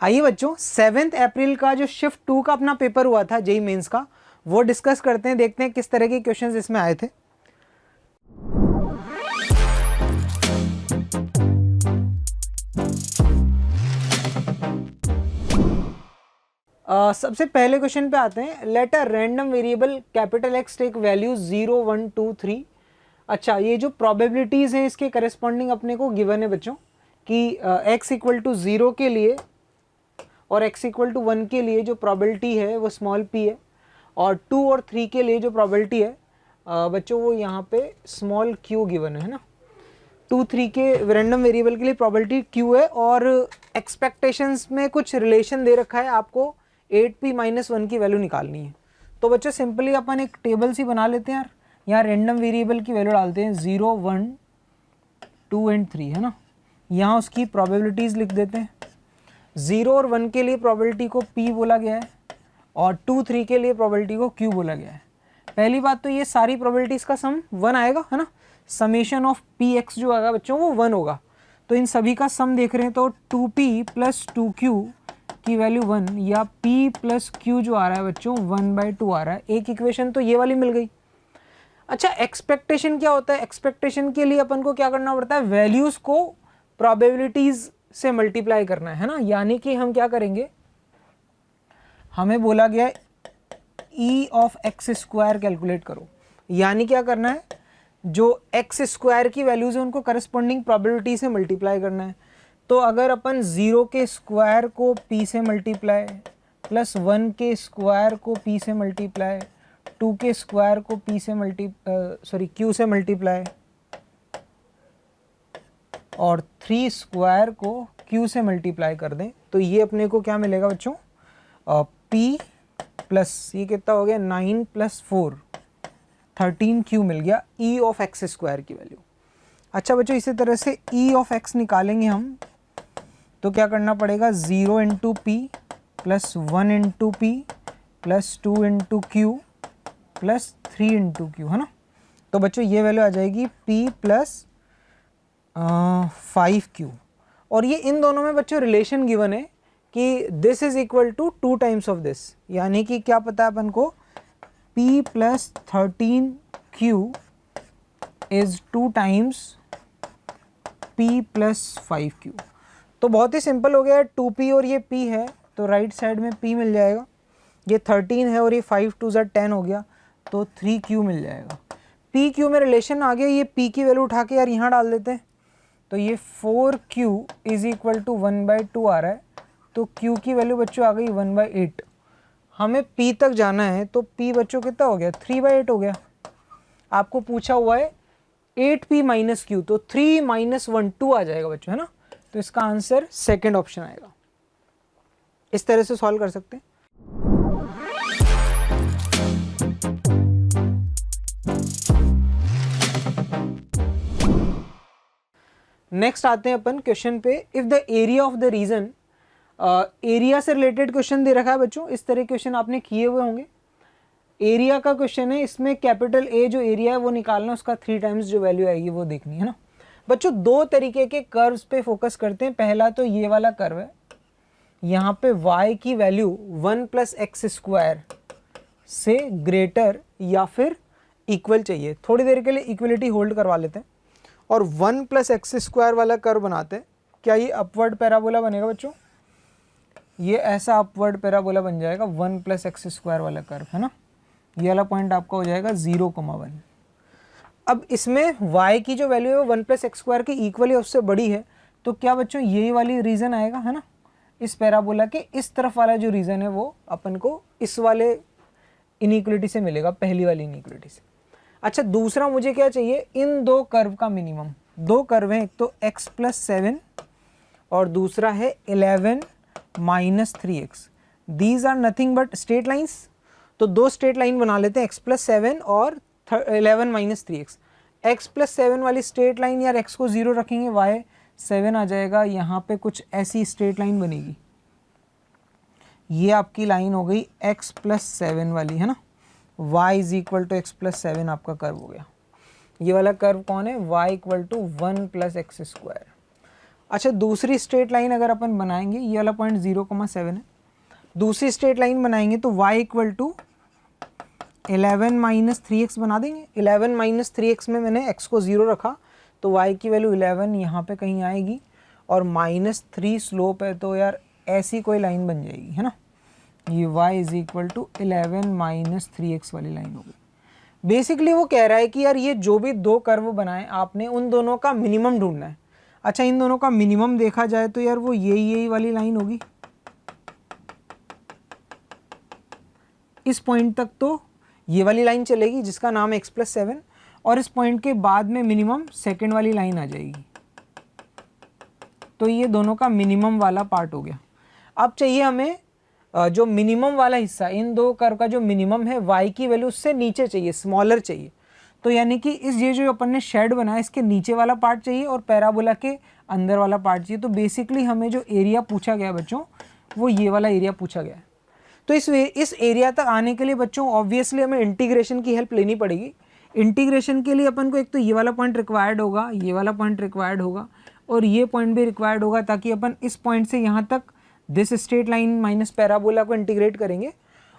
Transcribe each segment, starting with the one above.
आइए बच्चों 7 अप्रैल का जो शिफ्ट 2 का अपना पेपर हुआ था जेईई मेंस का, वो डिस्कस करते हैं, देखते हैं किस तरह के क्वेश्चंस इसमें आए थे। सबसे पहले क्वेश्चन पे आते हैं। Let a random variable capital X take value 0 1 2 3। अच्छा, ये जो प्रोबेबिलिटीज हैं इसके करस्पॉन्डिंग अपने को गिवन है बच्चों कि x इक्वल टू 0 के लिए और x इक्वल टू 1 के लिए जो प्रोबेबिलिटी है वो स्मॉल p है, और 2 और 3 के लिए जो प्रोबेबिलिटी है बच्चों वो यहाँ पे स्मॉल q गिवन है ना। 2 3 के रैंडम वेरिएबल के लिए प्रोबेबिलिटी q है, और एक्सपेक्टेशंस में कुछ रिलेशन दे रखा है, आपको 8p-1 की वैल्यू निकालनी है। तो बच्चों सिंपली अपन एक टेबल सी बना लेते हैं यार। यहाँ रैंडम वेरिएबल की वैल्यू डालते हैं 0 1 2 एंड 3 है ना। यहाँ उसकी प्रोबेबिलिटीज़ लिख देते हैं। 0 और 1 के लिए प्रोबेबिलिटी को p बोला गया है, और 2 3 के लिए प्रोबेबिलिटी को q बोला गया है। पहली बात तो ये सारी प्रोबेबिलिटीज़ का सम 1 आएगा है ना। समेशन ऑफ px जो आएगा बच्चों वो 1 होगा। तो इन सभी का सम देख रहे हैं तो 2p + 2q की वैल्यू 1, या p + q जो आ रहा है बच्चों 1/2 आ रहा है। एक इक्वेशन तो ये वाली मिल गई। अच्छा, एक्सपेक्टेशन क्या होता है? एक्सपेक्टेशन के लिए अपन को क्या करना पड़ता है? वैल्यूज़ को प्रोबेबिलिटीज़ से मल्टीप्लाई करना है ना। यानी कि हम क्या करेंगे, हमें बोला गया e of x square calculate करो। यानी क्या करना है, जो एक्स स्क्वायर की वैल्यूज़ है उनको करस्पॉन्डिंग प्रोबेबिलिटी से मल्टीप्लाई करना है। तो अगर अपन 0 के स्क्वायर को p से मल्टीप्लाई, प्लस 1 के स्क्वायर को p से मल्टीप्लाई, 2 के स्क्वायर को p से q से मल्टीप्लाई, और 3 स्क्वायर को q से मल्टीप्लाई कर दें, तो ये अपने को क्या मिलेगा बच्चों? p प्लस ये कितना हो गया 9 + 4 13q मिल गया e ऑफ एक्स स्क्वायर की वैल्यू। अच्छा बच्चों, इसी तरह से e ऑफ x निकालेंगे हम, तो क्या करना पड़ेगा? 0 × p + 1 × p + 2 × q + 3 × q है ना। तो बच्चों ये वैल्यू आ जाएगी p + 5q। और ये इन दोनों में बच्चों रिलेशन गिवन है कि this is equal to 2 times of this. यानी कि क्या पता है अपन को, p + 13q is 2 times p + 5q। तो बहुत ही सिंपल हो गया है। 2p और ये p है तो राइट साइड में p मिल जाएगा। ये 13 है और ये 5 2 10 हो गया, तो 3q मिल जाएगा। p q में रिलेशन आ गया। ये p की वैल्यू उठा के यार यहाँ डाल देते हैं, तो ये 4q इज इक्वल टू 1/2 आ रहा है। तो q की वैल्यू बच्चों आ गई 1/8। हमें p तक जाना है, तो p बच्चों कितना हो गया? 3/8 हो गया। आपको पूछा हुआ है 8p - q, तो 3 - 1 2 आ जाएगा बच्चों है ना। तो इसका आंसर सेकंड ऑप्शन आएगा। इस तरह से सॉल्व कर सकते हैं। नेक्स्ट आते हैं अपन क्वेश्चन पे। If the area of the region, area से रिलेटेड क्वेश्चन दे रखा है बच्चों। इस तरह क्वेश्चन आपने किए हुए होंगे। एरिया का क्वेश्चन है, इसमें कैपिटल ए जो एरिया है वो निकालना, उसका 3 टाइम्स जो वैल्यू आएगी वो देखनी है ना। बच्चों दो तरीके के कर्व्स पे फोकस करते हैं। पहला तो ये वाला कर्व है, यहाँ पे y की वैल्यू 1 + x² से ग्रेटर या फिर इक्वल चाहिए। थोड़ी देर के लिए इक्वलिटी होल्ड करवा लेते हैं और 1 + x² वाला कर्व बनाते हैं। क्या ये अपवर्ड पैराबोला बनेगा बच्चों? ये ऐसा अपवर्ड पैराबोला बन जाएगा 1 + x² वाला कर्व है ना। ये वाला पॉइंट आपका हो जाएगा 0,1। अब इसमें y की जो वैल्यू है वो 1 + x² के इक्वल है, उससे बड़ी है। तो क्या बच्चों यही वाली रीजन आएगा है ना। इस पैराबोला के इस तरफ वाला जो रीजन है वो अपन को इस वाले इनइक्वलिटी से मिलेगा, पहली वाली इनइक्वलिटी से। अच्छा, दूसरा मुझे क्या चाहिए? इन दो कर्व का मिनिमम। दो कर्व हैं, एक तो x + 7 और दूसरा है 11 - 3x। These are nothing but straight lines. तो दो स्ट्रेट लाइन बना लेते हैं, x + 7 और 11 - 3x। x + 7 वाली स्ट्रेट लाइन, यार x को 0 रखेंगे, y 7 आ जाएगा। यहाँ पे कुछ ऐसी स्ट्रेट लाइन बनेगी। ये आपकी लाइन हो गई x + 7 वाली है ना। y = x + 7 आपका कर्व हो गया। ये वाला कर्व कौन है? y = 1 + x²। अच्छा दूसरी स्ट्रेट लाइन अगर अपन बनाएंगे, ये वाला पॉइंट 0,7 है, दूसरी स्ट्रेट लाइन बनाएंगे तो y equal to 11 minus 3x बना देंगे। 11 माइनस 3x में मैंने x को 0 रखा तो y की वैल्यू 11 यहाँ पे कहीं आएगी और -3 स्लोप है तो यार ऐसी कोई लाइन बन जाएगी, है ना। ये y is equal to 11 minus 3x वाली लाइन होगी। बेसिकली वो कह रहा है कि यार ये जो भी दो कर्व बनाए आपने उन दोनों का मिनिमम ढूंढना है। अच्छा इन दोनों का मिनिमम देखा जाए तो यार वो यही वाली लाइन होगी, इस पॉइंट तक तो ये वाली लाइन चलेगी जिसका नाम है x+7 और इस पॉइंट के बाद में मिनिमम सेकंड वाली लाइन आ जाएगी। तो ये दोनों का मिनिमम वाला पार्ट हो गया। अब चाहिए हमें जो मिनिमम वाला हिस्सा, इन दो कर्व का जो मिनिमम है y की वैल्यू उससे नीचे चाहिए, स्मॉलर चाहिए। तो यानी कि इस ये जो अपन ने शेड बनाया इसके नीचे वाला पार्ट चाहिए और पैराबोला के अंदर वाला पार्ट चाहिए। तो बेसिकली हमें जो एरिया पूछा गया बच्चों वो ये वाला एरिया पूछा गया है। तो इस एरिया तक आने के लिए बच्चों ऑब्वियसली हमें इंटीग्रेशन की हेल्प लेनी पड़ेगी। इंटीग्रेशन के लिए अपन को एक तो ये वाला पॉइंट रिक्वायर्ड होगा, ये वाला पॉइंट रिक्वायर्ड होगा और ये पॉइंट भी रिक्वायर्ड होगा, ताकि अपन इस पॉइंट से यहाँ तक this straight line minus parabola को इंटीग्रेट करेंगे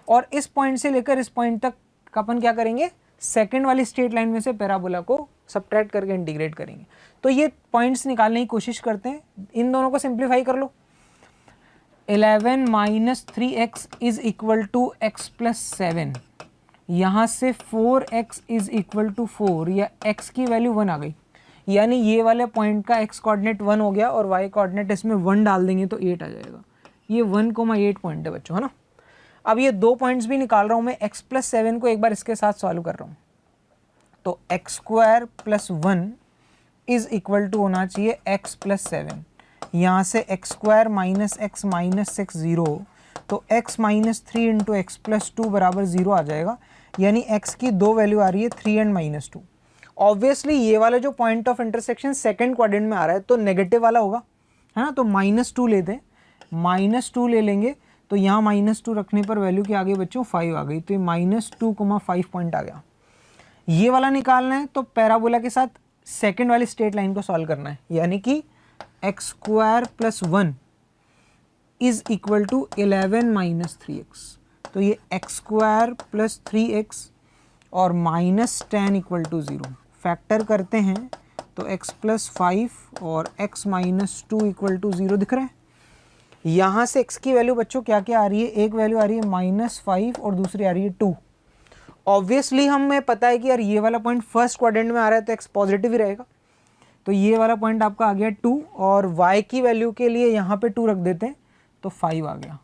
और इस पॉइंट से लेकर इस पॉइंट तक का अपन क्या करेंगे, सेकंड वाली स्ट्रेट लाइन में से पैराबोला को सब्ट्रैक्ट करके इंटीग्रेट करेंगे। तो ये पॉइंट्स निकालने की कोशिश करते हैं, इन दोनों को सिंप्लीफाई कर लो। 11 minus 3x is equal to x+7, यहाँ से 4x इज इक्वल टू 4 या x की वैल्यू 1 आ गई, यानी ये वाले पॉइंट का x कोऑर्डिनेट 1 हो गया और y कोऑर्डिनेट इसमें 1 डाल देंगे तो 8 आ जाएगा। ये 1,8 पॉइंट है बच्चों, है ना। अब ये दो पॉइंट्स भी निकाल रहा हूँ मैं, x+7 को एक बार इसके साथ सॉल्व कर रहा हूँ तो x² + 1 इज इक्वल टू होना चाहिए x+7, यहाँ से x² - x - 6 0, तो x - 3 इंटू x+2 बराबर 0 आ जाएगा, यानी x की दो वैल्यू आ रही है 3 एंड -2। ऑब्वियसली ये वाला जो point of intersection second quadrant में आ रहा है तो नेगेटिव वाला होगा, है ना। तो -2 लेते हैं, -2 ले लेंगे तो यहाँ -2 रखने पर वैल्यू क्या आ गई बच्चों, 5 आ गई। तो ये -2,5 पॉइंट आ गया। ये वाला निकालना है तो पैराबोला के साथ सेकंड वाली स्ट्रेट लाइन को सॉल्व करना है, यानी कि x² + 1 is equal to 11 - 3x। तो ये x² + 3x और -10 = 0 फैक्टर करते हैं तो x + 5 और x - 2 = 0 दिख रहा है। यहाँ से x की वैल्यू बच्चों क्या क्या आ रही है, एक वैल्यू आ रही है -5 और दूसरी आ रही है 2। ऑब्वियसली हमें पता है कि यार ये वाला पॉइंट फर्स्ट क्वाड्रेंट में आ रहा है तो x पॉजिटिव ही रहेगा, तो ये वाला पॉइंट आपका आ गया 2 और y की वैल्यू के लिए यहाँ पे 2 रख देते हैं तो 5 आ गया।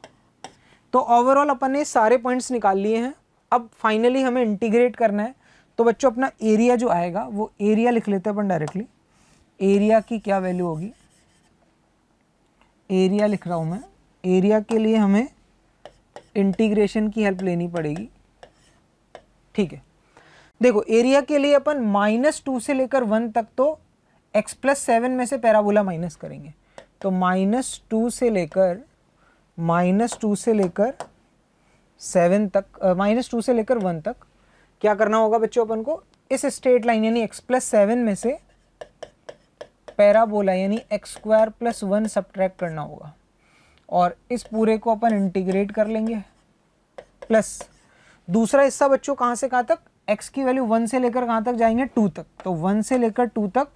तो ओवरऑल अपन ने सारे पॉइंट्स निकाल लिए हैं। अब फाइनली हमें इंटीग्रेट करना है तो बच्चों अपना एरिया जो आएगा वो एरिया लिख लेते हैं अपन डायरेक्टली। एरिया की क्या वैल्यू होगी, एरिया लिख रहा हूँ मैं। एरिया के लिए हमें इंटीग्रेशन की हेल्प लेनी पड़ेगी, ठीक है। देखो एरिया के लिए अपन -2 से लेकर 1 तक तो x+7 में से पैराबोला माइनस करेंगे, तो -2 से लेकर 7 तक, -2 से लेकर 1 तक क्या करना होगा बच्चों अपन को, इस स्ट्रेट लाइन यानी x+7 में से पैराबोला यानी x² + 1 सब्ट्रैक्ट करना होगा और इस पूरे को अपन इंटीग्रेट कर लेंगे। प्लस दूसरा हिस्सा बच्चों कहाँ से कहाँ तक, x की वैल्यू 1 से लेकर कहाँ तक जाएंगे, 2 तक, तो 1 से लेकर 2 तक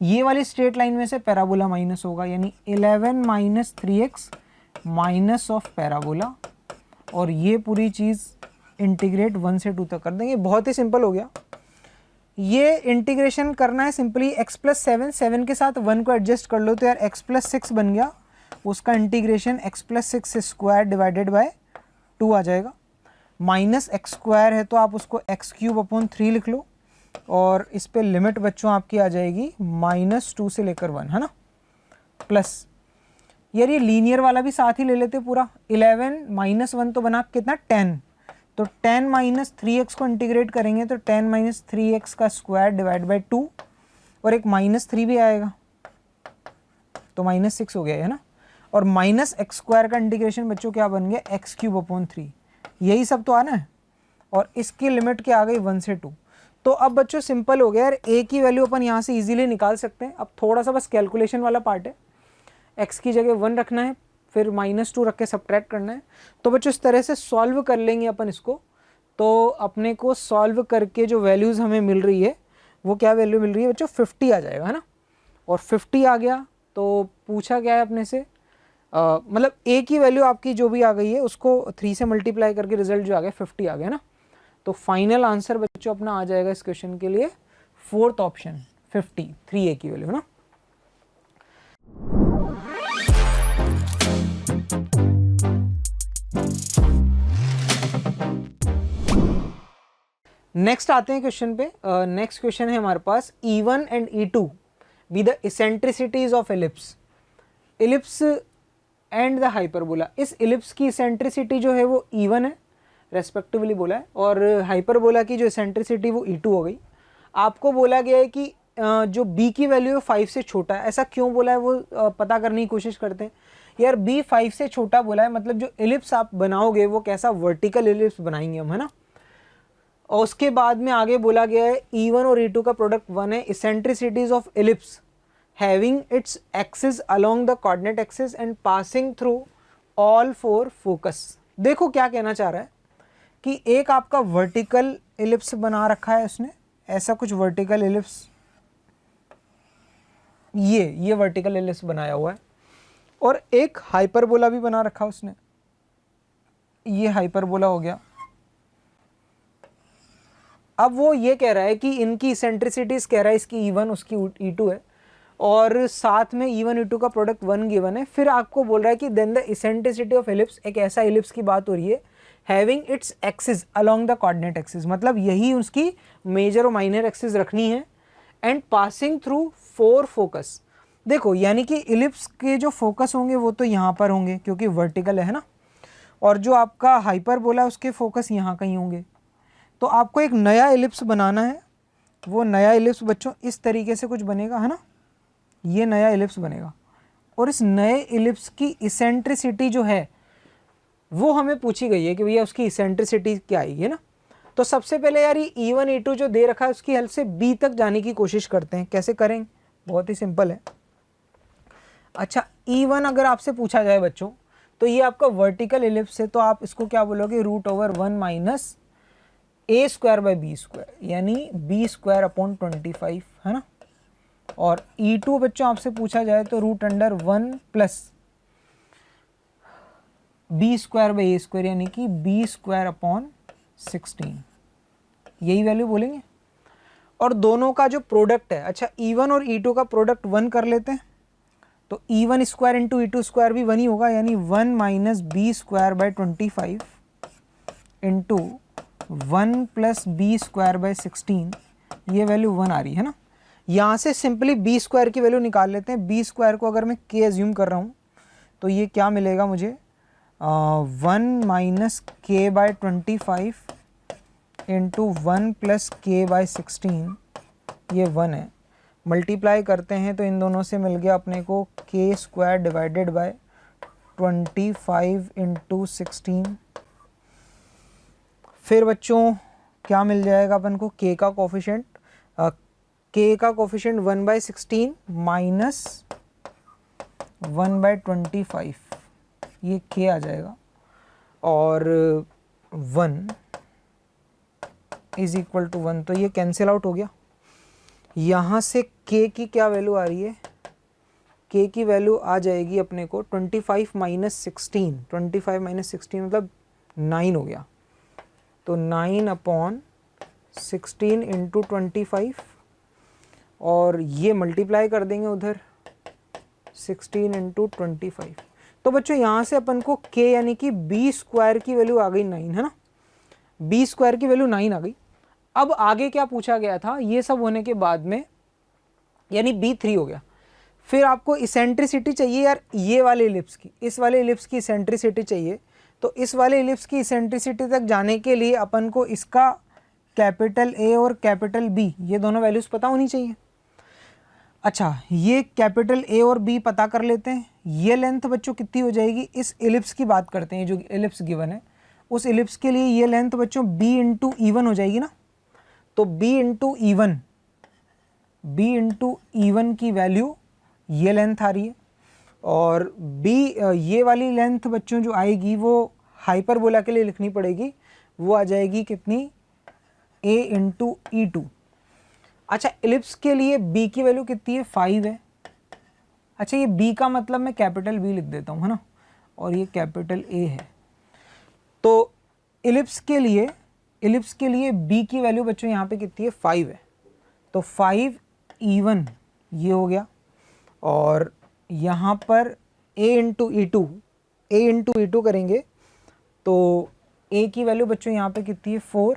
ये वाली स्ट्रेट लाइन में से पैराबोला माइनस होगा, यानी 11 - 3x माइनस ऑफ पैराबोला और ये पूरी चीज़ इंटीग्रेट 1 से 2 तक कर देंगे। बहुत ही सिंपल हो गया। ये इंटीग्रेशन करना है सिंपली x+7, 7 के साथ 1 को एडजस्ट कर लो तो यार x+6 बन गया, उसका इंटीग्रेशन x+6² डिवाइडेड बाय 2 आ जाएगा। -x² है तो आप उसको x³/3 लिख लो और इस पे लिमिट बच्चों आपकी आ जाएगी -2 से लेकर 1, है ना। प्लस यार ये लीनियर वाला भी साथ ही ले लेते पूरा, 11 - 1 तो बना कितना 10, तो 10 - 3x को इंटीग्रेट करेंगे तो 10 - 3x का स्क्वायर डिवाइड बाय 2 और एक -3 भी आएगा तो -6 हो गया है ना। और -x² का इंटीग्रेशन बच्चों क्या बन गया, x³/3, यही सब तो आना है और इसकी लिमिट क्या आ गई 1 से 2। तो अब बच्चों सिंपल हो गया यार, a की वैल्यू अपन यहाँ से इजीली निकाल सकते हैं। अब थोड़ा सा बस कैलकुलेशन वाला पार्ट है। x की जगह 1 रखना है, फिर -2 रख के सब्ट्रैक्ट करना है। तो बच्चों इस तरह से सॉल्व कर लेंगे अपन इसको, तो अपने को सॉल्व करके जो वैल्यूज़ हमें मिल रही है वो क्या वैल्यू मिल रही है बच्चों, 50 आ जाएगा, है ना। और 50 आ गया तो पूछा क्या है अपने से, मतलब a की वैल्यू आपकी जो भी आ गई है उसको 3 से मल्टीप्लाई करके रिजल्ट जो आ गया 50 आ गया ना। तो फाइनल आंसर बच्चों अपना आ जाएगा इस क्वेश्चन के लिए 4th ऑप्शन 50, 3a की वैल्यू, है ना। नेक्स्ट आते हैं क्वेश्चन पे। नेक्स्ट क्वेश्चन है हमारे पास E1 and E2 be the eccentricities of ellipse, ellipse and the hyperbola. इस एलिप्स की इसेंट्रिसिटी जो है वो E1 है रेस्पेक्टिवली बोला है, और हाइपरबोला की जो इसेंट्रिसिटी वो E2 हो गई। आपको बोला गया है कि जो b की वैल्यू है 5 से छोटा है। ऐसा क्यों बोला है वो पता करने की कोशिश करते हैं। यार b 5 से छोटा बोला है, मतलब जो एलिप्स आप बनाओगे वो कैसा वर्टिकल एलिप्स बनाएंगे हम, है ना। और उसके बाद में आगे बोला गया है E1 और E2 का प्रोडक्ट 1 है, eccentricities of ellipse having its axis along the coordinate axis and passing through all 4 focus. देखो क्या कहना चाह रहा है कि एक आपका वर्टिकल एलिप्स बना रखा है उसने, ऐसा कुछ वर्टिकल एलिप्स, ये वर्टिकल एलिप्स बनाया हुआ है, और एक हाइपरबोला भी बना रखा उसने, ये हाइपरबोला हो गया। अब वो ये कह रहा है कि इनकी इसेंट्रिसिटीज कह रहा है इसकी E1 उसकी E2 है, और साथ में E1 E2 का प्रोडक्ट 1 गिवन है। फिर आपको बोल रहा है कि then the eccentricity of ellipse, एक ऐसा एलिप्स की बात हो रही है having its axis along the coordinate axis, मतलब यही उसकी मेजर और माइनर एक्सिस रखनी है, एंड पासिंग थ्रू 4 फोकस। देखो यानी कि एलिप्स के जो फोकस होंगे वो तो यहाँ पर होंगे क्योंकि वर्टिकल है ना, और जो आपका हाइपरबोला है उसके फोकस यहाँ कहीं होंगे। तो आपको एक नया एलिप्स बनाना है, वो नया एलिप्स बच्चों इस तरीके से कुछ बनेगा, है ना, ये नया एलिप्स बनेगा, और इस नए एलिप्स की इसेंट्रिसिटी जो है वो हमें पूछी गई है कि भैया उसकी इसेंट्रिसिटी क्या आएगी, है ना। तो सबसे पहले यार ये E1 E2 जो दे रखा है उसकी हेल्प से B तक जाने की कोशिश करते हैं। कैसे करेंगे, बहुत ही सिंपल है। अच्छा E1 अगर आपसे पूछा जाए बच्चों तो ये आपका वर्टिकल एलिप्स है, तो आप इसको क्या बोलोगे, √1 minus a square by B square, यानी b²/25, है ना। और E2 बच्चों आपसे पूछा जाए तो √1 प्लस b²/a², यानी कि b²/16, यही वैल्यू बोलेंगे। और दोनों का जो प्रोडक्ट है, अच्छा E1 और E2 का प्रोडक्ट 1 कर लेते हैं, तो E1 square into E2 square भी 1 ही होगा, यानी 1 minus b²/25 into 1 plus b²/16, ये वैल्यू 1 आ रही है ना। यहाँ से सिंपली b स्क्वायर की वैल्यू निकाल लेते हैं। b स्क्वायर को अगर मैं k एज्यूम कर रहा हूँ तो ये क्या मिलेगा मुझे, 1 minus k/25 into 1 plus k/16, ये 1 है। मल्टीप्लाई करते हैं तो इन दोनों से मिल गया अपने को k² डिवाइडेड बाय 25 इंटू 16। फिर बच्चों क्या मिल जाएगा अपन को, k का कोफिशिएंट, k का कोफिशिएंट 1/16 माइनस 1/25, ये k आ जाएगा, और 1 इज इक्वल टू 1, तो ये कैंसिल आउट हो गया। यहाँ से k की क्या वैल्यू आ रही है, k की वैल्यू आ जाएगी अपने को 25 माइनस 16, 25 माइनस 16 मतलब 9 हो गया, तो 9/16 इंटू 25, और ये मल्टीप्लाई कर देंगे उधर 16 इंटू 25। तो बच्चों यहाँ से अपन को k यानी कि b स्क्वायर की वैल्यू आ गई 9, है ना, b स्क्वायर की वैल्यू 9 आ गई। अब आगे क्या पूछा गया था, ये सब होने के बाद में यानी b3 हो गया। फिर आपको इसेंट्रिसिटी चाहिए यार ये वाले एलिप्स की, इस वाले एलिप्स की इसेंट्रिसिटी चाहिए। तो इस वाले एलिप्स की इसेंट्रिसिटी तक जाने के लिए अपन को इसका कैपिटल A और कैपिटल B, ये दोनों वैल्यूज़ पता होनी चाहिए। अच्छा ये कैपिटल A और B पता कर लेते हैं। ये लेंथ बच्चों कितनी हो जाएगी, इस एलिप्स की बात करते हैं जो एलिप्स गिवन है, उस एलिप्स के लिए ये लेंथ बच्चों B इंटू E1 हो जाएगी ना। तो B इंटू E1 की वैल्यू ये लेंथ आ रही है, और b ये वाली लेंथ बच्चों जो आएगी वो हाइपरबोला के लिए लिखनी पड़ेगी, वो आ जाएगी कितनी, a इंटू E2। अच्छा इलिप्स के लिए b की वैल्यू कितनी है, 5 है। अच्छा ये b का मतलब मैं कैपिटल B लिख देता हूँ, है ना, और ये कैपिटल A है। तो इलिप्स के लिए b की वैल्यू बच्चों यहाँ पे कितनी है, 5 है। तो 5 E1 ये हो गया, और यहाँ पर a इंटू ई टू करेंगे तो a की वैल्यू बच्चों यहाँ पे कितनी है, 4,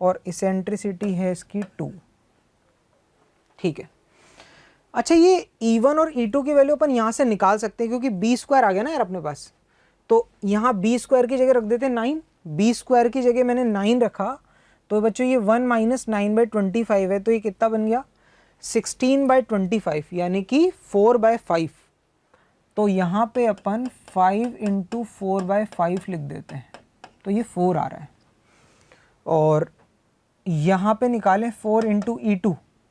और इसेंट्रिसिटी है इसकी 2। ठीक है। अच्छा ये E1 और E2 की वैल्यू अपन यहाँ से निकाल सकते हैं क्योंकि b स्क्वायर आ गया ना यार अपने पास। तो यहाँ b स्क्वायर की जगह रख देते हैं 9, b स्क्वायर की जगह मैंने 9 रखा, तो बच्चों ये 1 माइनस 9/25 है, तो ये कितना बन गया, 16/25, यानी कि 4/5। तो यहाँ पे अपन 5 इंटू 4/5 लिख देते हैं, तो ये 4 आ रहा है। और यहाँ पे निकालें 4 इंटू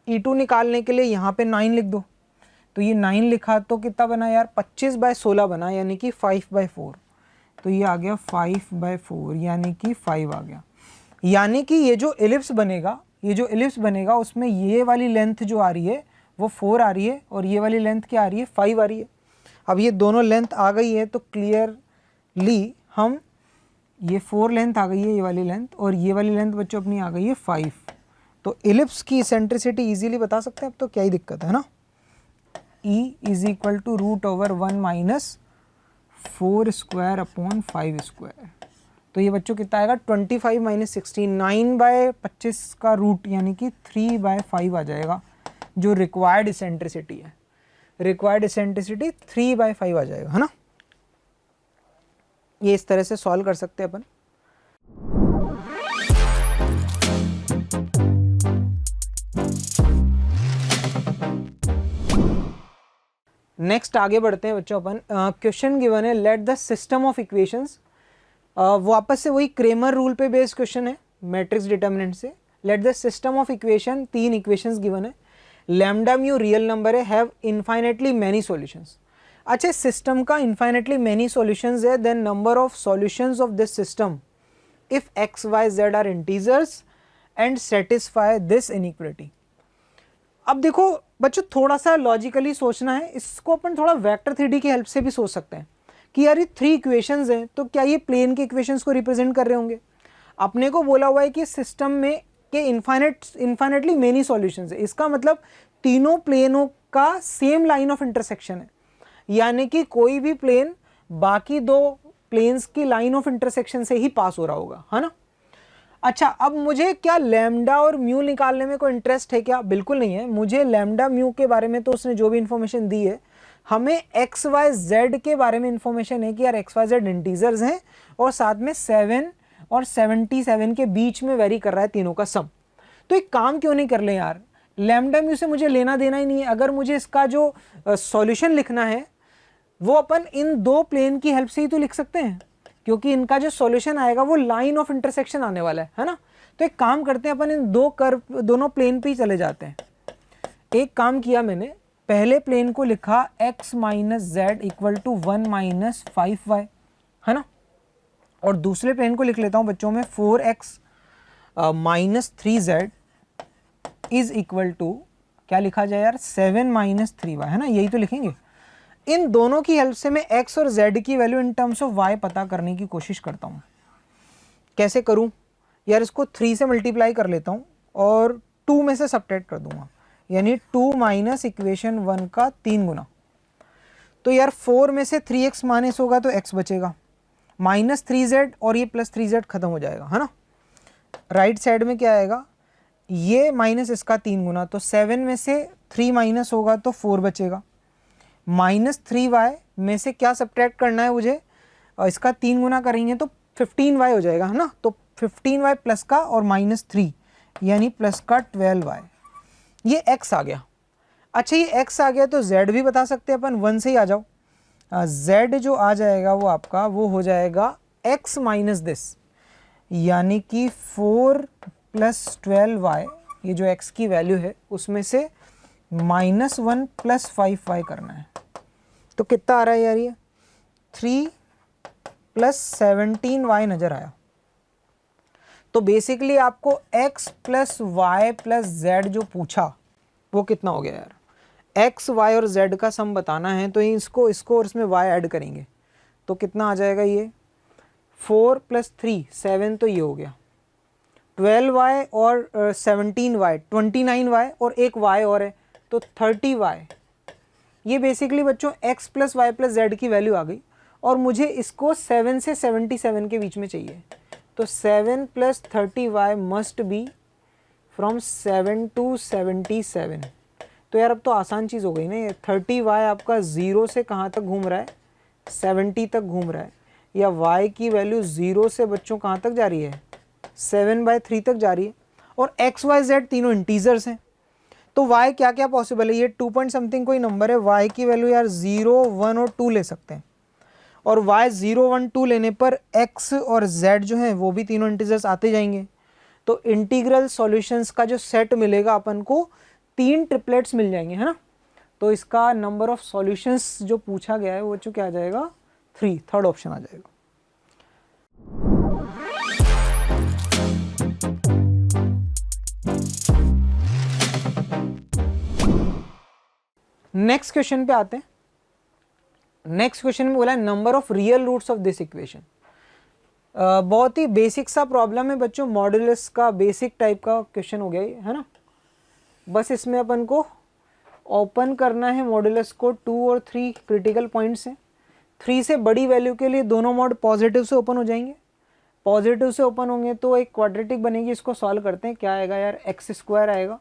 E2 निकालने के लिए यहाँ पे 9 लिख दो, तो ये 9 लिखा तो कितना बना यार, 25/16 बना, यानी कि 5/4। तो ये आ गया 5/4, यानी कि 5 आ गया। यानी कि ये जो एलिप्स बनेगा उसमें ये वाली लेंथ जो आ रही है वो 4 आ रही है, और ये वाली लेंथ क्या आ रही है, 5 आ रही है। अब ये दोनों लेंथ आ गई है तो क्लियरली हम, ये 4 लेंथ आ गई है, ये वाली लेंथ, और ये वाली लेंथ बच्चों अपनी आ गई है 5। तो एलिप्स की इसेंट्रिसिटी इजीली बता सकते हैं, अब तो क्या ही दिक्कत है ना। E is equal to √1 minus 4 square upon 5 square. तो ये बच्चों कितना आएगा, 25 माइनस 16, 9/25 का रूट, यानी कि 3/5 आ जाएगा, जो रिक्वायर्ड इसेंट्रिसिटी है। रिक्वायर्ड इसेंट्रिसिटी 3/5 आ जाएगा, है ना। ये इस तरह से सॉल्व कर सकते हैं अपन। नेक्स्ट आगे बढ़ते हैं बच्चों अपन। क्वेश्चन गिवन है, let the system of equations, वापस से वही क्रेमर रूल पे बेस्ड क्वेश्चन है, मैट्रिक्स डिटर्मिनेंट से। Let the system of equation, 3 equations given है, लैम्डा म्यू रियल नंबर है, हैव इनफाइनेटली मैनी सॉल्यूशंस। अच्छा सिस्टम का इनफाइनेटली मैनी सॉल्यूशंस है, then number of solutions of this system if x y z are integers and satisfy this inequality. अब देखो बच्चों थोड़ा सा लॉजिकली सोचना है, इसको अपन थोड़ा वेक्टर थ्योरी की हेल्प से भी सोच सकते हैं कि यार ये 3 इक्वेशंस हैं, तो क्या ये प्लेन के इक्वेशंस को रिप्रेजेंट कर रहे होंगे। अपने को बोला हुआ है कि सिस्टम में के इनफाइनेटली मेनी सॉल्यूशंस है, इसका मतलब तीनों प्लेनों का सेम लाइन ऑफ इंटरसेक्शन है, यानी कि कोई भी प्लेन बाकी 2 प्लेन्स की लाइन ऑफ इंटरसेक्शन से ही पास हो रहा होगा, है ना। अच्छा अब मुझे क्या लैम्डा और म्यू निकालने में कोई इंटरेस्ट है क्या, बिल्कुल नहीं है। मुझे लैम्डा म्यू के बारे में तो उसने जो भी इंफॉर्मेशन दी है, हमें एक्स वाई जेड के बारे में इंफॉर्मेशन है कि यार एक्स वाई जेड इंटीजर्स हैं और साथ में 7 और 77 के बीच में वेरी कर रहा है तीनों का सम। तो एक काम क्यों नहीं कर ले यार, लैम्डा म्यू से मुझे लेना देना ही नहीं है। अगर मुझे इसका जो सॉल्यूशन लिखना है वो अपन इन 2 प्लेन की हेल्प से ही तो लिख सकते हैं, क्योंकि इनका जो सॉल्यूशन आएगा वो लाइन ऑफ इंटरसेक्शन आने वाला है ना। तो एक काम करते हैं अपन इन 2 कर्व दोनों प्लेन पे ही चले जाते हैं। एक काम किया मैंने, पहले प्लेन को लिखा x minus Z equal to 1 minus 5y, है ना, और दूसरे प्लेन को लिख लेता हूं बच्चों में 4x minus 3z is equal to क्या लिखा जाए यार, 7 माइनस 3y, है ना, यही तो लिखेंगे। इन दोनों की हेल्प से मैं x और z की value in terms of y पता करने की कोशिश करता हूँ। कैसे करूँ यार, इसको 3 से मल्टीप्लाई कर लेता हूँ और 2 में से सब्ट्रैक्ट कर दूंगा, यानी 2 माइनस इक्वेशन 1 का 3 गुना। तो यार 4 में से 3x माइनस होगा तो x बचेगा, माइनस 3z और ये प्लस 3z खत्म हो जाएगा, है ना। राइट साइड में क्या आएगा, ये माइनस इसका 3 गुना, तो 7 में से 3 माइनस होगा तो 4 बचेगा, माइनस 3y में से क्या सब्ट्रैक्ट करना है मुझे, इसका 3 गुना करेंगे तो 15y हो जाएगा, है ना। तो 15y प्लस का और माइनस 3 यानी प्लस का 12y, ये x आ गया। अच्छा ये x आ गया तो z भी बता सकते हैं अपन, 1 से ही आ जाओ। z जो आ जाएगा वो आपका वो हो जाएगा x माइनस दिस, यानी कि 4 प्लस 12y, ये जो x की वैल्यू है उसमें से -1 प्लस 5y करना है। तो कितना आ रहा है यार, ये 3 + 17y नज़र आया। तो बेसिकली आपको x + y + z जो पूछा वो कितना हो गया यार, x, y और z का सम बताना है, तो इसको और इसमें y ऐड करेंगे तो कितना आ जाएगा, ये 4 + 3 7, तो ये हो गया 12y और 17y 29y और एक y और है तो 30y। ये बेसिकली बच्चों x + y + z की वैल्यू आ गई और मुझे इसको 7 से 77 के बीच में चाहिए। तो 7 + 30y must be from 7 to 77। तो यार अब तो आसान चीज़ हो गई ना, ये 30y आपका 0 से कहाँ तक घूम रहा है, 70 तक घूम रहा है, या y की वैल्यू 0 से बच्चों कहाँ तक जा रही है, 7/3 तक जा रही है, और x y z तीनों इंटीजर्स हैं। तो y क्या क्या पॉसिबल है, ये 2 पॉइंट समथिंग कोई नंबर है, y की वैल्यू यार 0, 1 और 2 ले सकते हैं, और y 0, 1, 2 लेने पर x और z जो हैं वो भी तीनों इंटीजर्स आते जाएंगे। तो इंटीग्रल सॉल्यूशंस का जो सेट मिलेगा अपन को 3 ट्रिपलेट्स मिल जाएंगे, है ना। तो इसका नंबर ऑफ सॉल्यूशंस जो पूछा गया है वो जो क्या आ जाएगा, 3, थर्ड ऑप्शन आ जाएगा। नेक्स्ट क्वेश्चन पे आते हैं। नेक्स्ट क्वेश्चन में बोला है number of real roots of this equation. बहुत ही बेसिक सा प्रॉब्लम है बच्चों, मॉड्यूलस का बेसिक टाइप का क्वेश्चन हो गया है ना। बस इसमें अपन को ओपन करना है मॉड्यूलस को, 2 और 3 क्रिटिकल पॉइंट्स हैं। 3 से बड़ी वैल्यू के लिए दोनों मॉड पॉजिटिव से ओपन हो जाएंगे। पॉजिटिव से ओपन होंगे तो एक क्वाड्रेटिक बनेगी, इसको सॉल्व करते हैं। क्या आएगा यार, x² आएगा,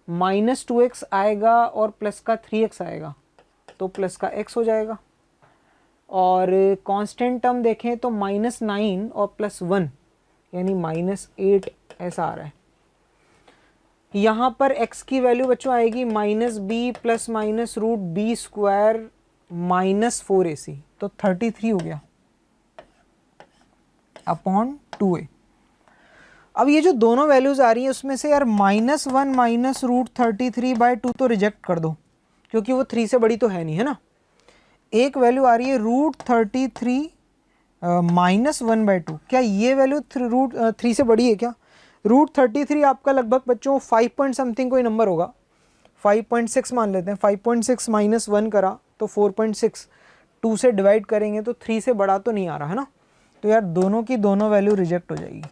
-2x आएगा और प्लस का 3x आएगा, तो प्लस का x हो जाएगा। और कांस्टेंट टर्म देखें तो -9 और +1 यानी -8 ऐसा आ रहा है। यहाँ पर x की वैल्यू बच्चों आएगी -b + -√b² -4ac, तो 33 हो गया अपॉन 2a। अब ये जो दोनों वैल्यूज आ रही हैं उसमें से यार -1 -√33/2 तो रिजेक्ट कर दो, क्योंकि वो 3 से बड़ी तो है नहीं, है ना। एक वैल्यू आ रही है √33 -1/2। क्या ये वैल्यू √3 से बड़ी है क्या? √33 आपका लगभग बच्चों 5 पॉइंट समथिंग कोई नंबर होगा, 5.6 मान लेते हैं। 5.6 -1 करा तो 4.6, 2 से डिवाइड करेंगे तो 3 से बड़ा तो नहीं आ रहा, है ना। तो यार दोनों की दोनों वैल्यू रिजेक्ट हो जाएगी।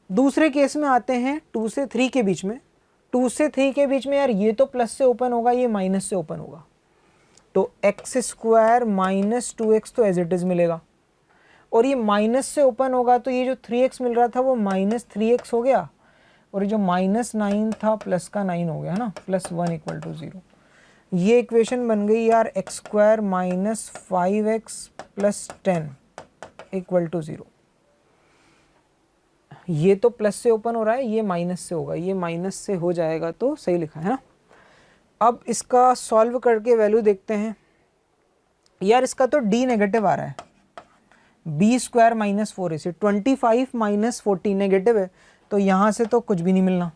दूसरे केस में आते हैं 2 से 3 के बीच में। 2 से 3 के बीच में यार ये तो प्लस से ओपन होगा, ये माइनस से ओपन होगा, तो x² - 2x तो एज इट इज मिलेगा, और ये माइनस से ओपन होगा तो ये जो 3x मिल रहा था वो -3x हो गया, और जो -9 था प्लस का 9 हो गया, है ना, +1 = 0। ये इक्वेशन बन गई यार x² - 5x + 10 = 0। ये तो प्लस से ओपन हो रहा है, ये माइनस से होगा, ये माइनस से हो जाएगा तो सही लिखा है ना। अब इसका सॉल्व करके वैल्यू देखते हैं। यार इसका तो d नेगेटिव आ रहा है, b² - 4ac, 25 - 40 नेगेटिव है, तो यहाँ से तो कुछ भी नहीं मिलना।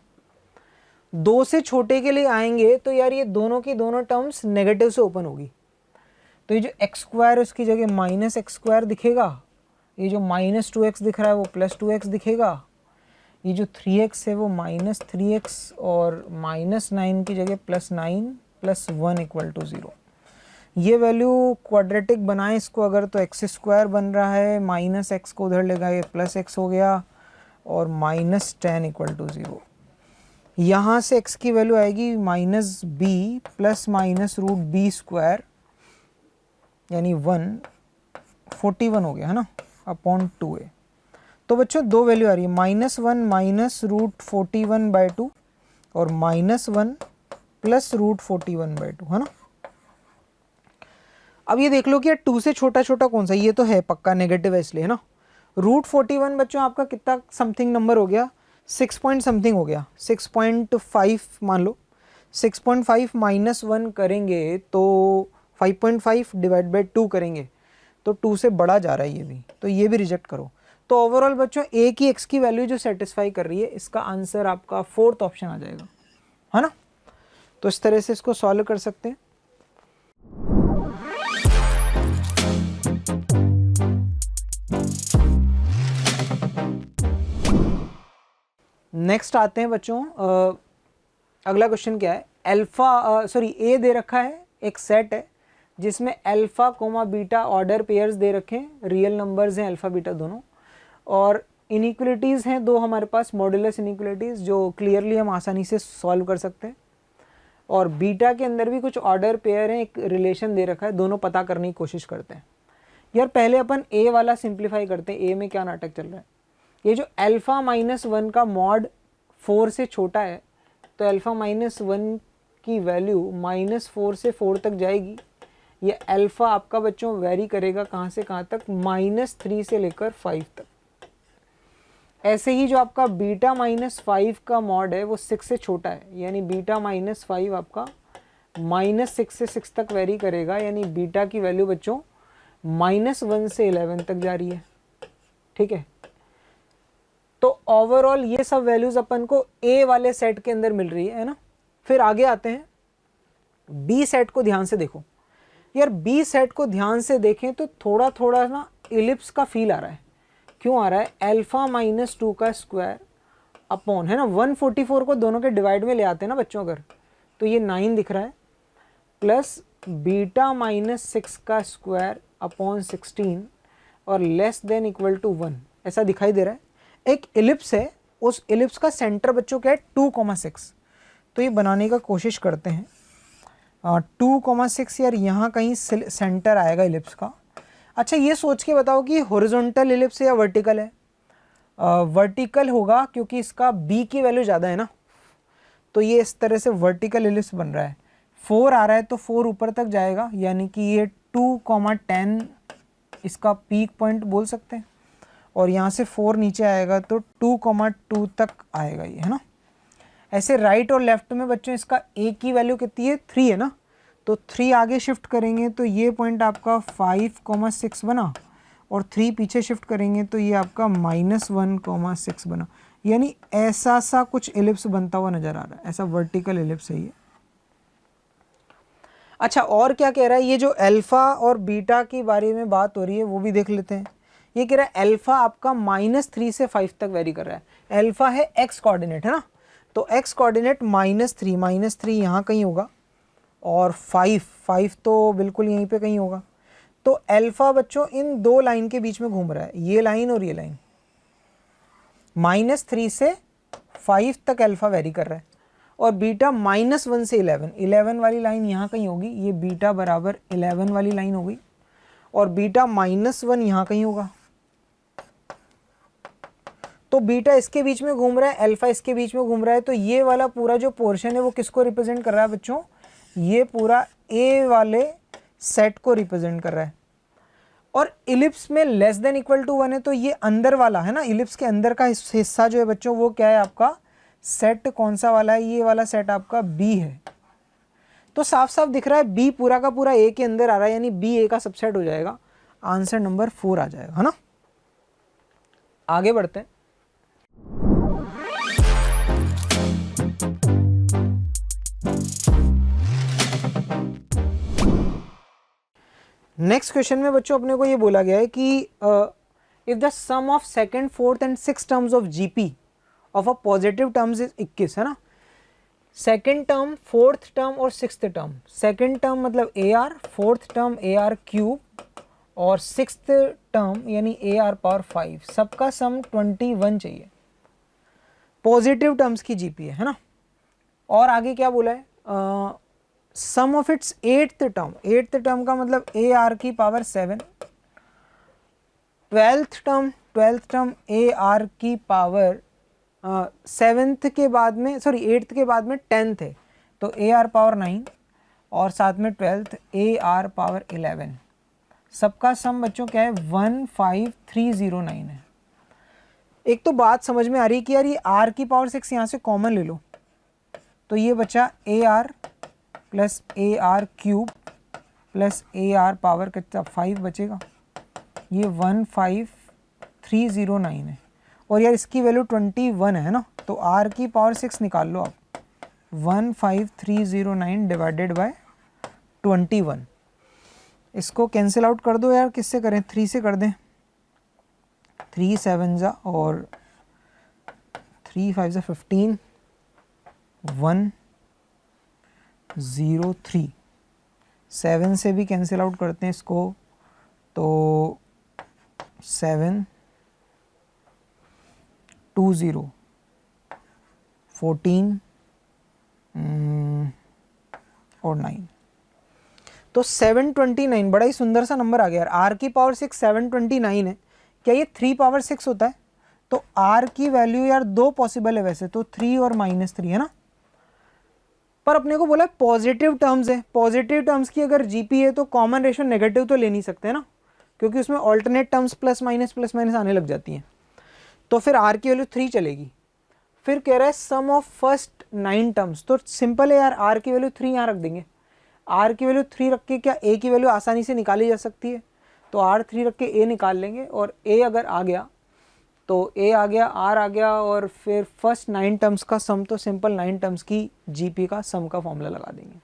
2 से छोटे के लिए आएंगे तो यार ये दोनों की दोनों टर्म्स नेगेटिव से ओपन होगी, तो ये जो x² उसकी जगह -x² दिखेगा, ये जो -2x दिख रहा है वो +2x दिखेगा, ये जो 3x है वो -3x, और -9 की जगह +9 + 1 = 0। ये वैल्यू क्वाड्रेटिक बनाएं इसको अगर, तो x² बन रहा है, -x को उधर ले गए +x हो गया, और -10 = 0। यहाँ से x की वैल्यू आएगी -b + -√b² यानी 1, 41 हो गया, है ना, अपॉन 2a। तो बच्चों दो वैल्यू आ रही है, -1 - √41/2 और -1 + √41/2, है ना। अब ये देख लो कि 2 से छोटा छोटा कौन सा, ये तो है पक्का नेगेटिव है इसलिए, है ना। √41 बच्चों आपका कितना समथिंग नंबर हो गया, 6 पॉइंट समथिंग हो गया, 6.5 मान लो। 6.5 -1 करेंगे तो 5.5 / 2 करेंगे तो 2 से बड़ा जा रहा है ये भी, तो ये भी रिजेक्ट करो। तो ओवरऑल बच्चों एक ही x की वैल्यू जो सेटिस्फाई कर रही है, इसका आंसर आपका 4th ऑप्शन आ जाएगा, है ना। तो इस तरह से इसको सॉल्व कर सकते हैं। नेक्स्ट आते हैं बच्चों, अगला क्वेश्चन क्या है, अल्फा ए दे रखा है, एक सेट है जिसमें alpha comma beta order pairs दे रखे हैं, रियल नंबर्स हैं अल्फा बीटा दोनों, और इनइक्वलिटीज़ हैं दो हमारे पास, मॉड्यूलस इनइक्वलिटीज़ जो क्लियरली हम आसानी से सॉल्व कर सकते हैं, और बीटा के अंदर भी कुछ ऑर्डर पेयर हैं, एक रिलेशन दे रखा है, दोनों पता करने की कोशिश करते हैं। यार पहले अपन ए वाला सिंप्लीफाई करते हैं, ए में क्या नाटक चल रहा है। ये जो अल्फ़ा -1 का मॉड 4 से छोटा है, तो अल्फ़ा -1 की वैल्यू -4 से 4 तक जाएगी। ये अल्फ़ा आपका बच्चों वेरी करेगा कहाँ से कहाँ तक, -3 से लेकर 5 तक। ऐसे ही जो आपका बीटा -5 का मॉड है वो 6 से छोटा है, यानी बीटा -5 आपका -6 से 6 तक वेरी करेगा, यानी बीटा की वैल्यू बच्चों -1 से 11 तक जा रही है। ठीक है, तो ओवरऑल ये सब वैल्यूज अपन को ए वाले सेट के अंदर मिल रही है ना। फिर आगे आते हैं, बी सेट को ध्यान से देखो। यार बी सेट को ध्यान से देखें तो थोड़ा थोड़ा ना इलिप्स का फील आ रहा है। क्यों आ रहा है, अल्फा -2 का स्क्वायर अपॉन, है ना, 144 को दोनों के डिवाइड में ले आते हैं ना बच्चों अगर, तो ये 9 दिख रहा है, प्लस बीटा -6 का स्क्वायर अपॉन 16 और लेस देन इक्वल टू 1, ऐसा दिखाई दे रहा है। एक इलिप्स है, उस इलिप्स का सेंटर बच्चों क्या है 2,6, तो ये बनाने का कोशिश करते हैं। 2,6 यार यहाँ कहीं सेंटर आएगा इलिप्स का। अच्छा ये सोच के बताओ कि हॉरिजॉन्टल इलिप्स है या वर्टिकल है। वर्टिकल होगा क्योंकि इसका बी की वैल्यू ज़्यादा है ना, तो ये इस तरह से वर्टिकल इलिप्स बन रहा है। 4 आ रहा है तो 4 ऊपर तक जाएगा, यानी कि ये 2,10 इसका पीक पॉइंट बोल सकते हैं, और यहाँ से 4 नीचे आएगा तो 2,2 तक आएगा ये, है ना। ऐसे राइट और लेफ्ट में बच्चों इसका ए की वैल्यू कितनी है, 3 है ना, तो 3 आगे शिफ्ट करेंगे तो ये पॉइंट आपका 5,6 बना, और 3 पीछे शिफ्ट करेंगे तो ये आपका -1,6 बना, यानी ऐसा सा कुछ एलिप्स बनता हुआ नजर आ रहा है, ऐसा वर्टिकल एलिप्स है ये। अच्छा और क्या कह रहा है, ये जो अल्फा और बीटा की बारे में बात हो रही है वो भी देख लेते हैं। ये कह रहा है अल्फा आपका -3 से 5 तक वेरी कर रहा है। अल्फा है एक्स कोऑर्डिनेट, है ना, तो एक्स कोऑर्डिनेट -3 यहाँ कहीं होगा, और 5 तो बिल्कुल यहीं पे कहीं होगा। तो अल्फा बच्चों इन दो लाइन के बीच में घूम रहा है, ये लाइन और ये लाइन, -3 से 5 तक अल्फा वेरी कर रहा है, और बीटा -1 से 11 वाली लाइन यहाँ कहीं होगी, ये बीटा बराबर 11 वाली लाइन हो गई, और बीटा -1 यहाँ कहीं होगा। तो बीटा इसके बीच में घूम रहा है, अल्फा इसके बीच में घूम रहा है, तो ये वाला पूरा जो पोर्शन है वो किसको रिप्रेजेंट कर रहा है बच्चों, ये पूरा ए वाले सेट को रिप्रेजेंट कर रहा है। और इलिप्स में लेस देन इक्वल टू 1 है, तो ये अंदर वाला है ना, इलिप्स के अंदर का हिस्सा जो है बच्चों वो क्या है आपका, सेट कौन सा वाला है, ये वाला सेट आपका बी है। तो साफ साफ दिख रहा है बी पूरा का पूरा ए के अंदर आ रहा है, यानी बी ए का सबसेट हो जाएगा, आंसर नंबर 4 आ जाएगा, है ना। आगे बढ़ते हैं। नेक्स्ट क्वेश्चन में बच्चों अपने को ये बोला गया है कि if the sum of second, fourth and six terms of GP of a positive terms is 21, है ना। सेकंड टर्म, फोर्थ टर्म और सिक्स्थ टर्म, सेकंड टर्म मतलब A R, fourth term A R cube, और sixth term यानी A are power 5, सबका सम 21 चाहिए। Positive terms की GP है ना। और आगे क्या बोला है, सम ऑफ इट्स एट्थ टर्म का मतलब ए आर की power 7, twelfth term A are की पावर 7th के बाद में, सॉरी 8th के बाद में 10th है, तो ए आर पावर 9, और साथ में 12th ए आर पावर 11, सबका सम बच्चों क्या है 15309 है। एक तो बात समझ में आ रही है कि यार ये आर की पावर 6 यहाँ से कॉमन ले लो, तो ये बचा A R plus A R cube plus A R power कितना 5 बचेगा, ये 15309 है, और यार इसकी वैल्यू 21 है ना, तो आर की पावर 6 निकाल लो आप, 15309 डिवाइडेड बाय 21, इसको कैंसिल आउट कर दो यार, किससे करें, 3 से कर दें, 3 7 जा और 3 5 15, 1 0 3, 7 से भी कैंसिल आउट करते हैं इसको, तो 7 2 0 14 और 9, तो 729 बड़ा ही सुंदर सा नंबर आ गया यार। r की पावर 6 729 है, क्या ये 3 पावर 6 होता है? तो r की वैल्यू यार दो पॉसिबल है वैसे तो, 3 और -3 है ना, पर अपने को बोला पॉजिटिव टर्म्स है, पॉजिटिव टर्म्स की अगर जीपी है तो कॉमन रेशो नेगेटिव तो ले नहीं सकते ना, क्योंकि उसमें ऑल्टरनेट टर्म्स प्लस माइनस आने लग जाती हैं, तो फिर r की वैल्यू 3 चलेगी। फिर कह रहा है सम ऑफ फर्स्ट 9 टर्म्स, तो सिंपल है यार, r की वैल्यू 3 यहाँ रख देंगे। r की वैल्यू 3 रख के क्या a की वैल्यू आसानी से निकाली जा सकती है, तो r 3 रख के a निकाल लेंगे, और a अगर आ गया तो a आ गया, r आ गया, और फिर फर्स्ट 9 टर्म्स का सम, तो सिंपल 9 टर्म्स की जीपी का सम का फॉर्मूला लगा देंगे।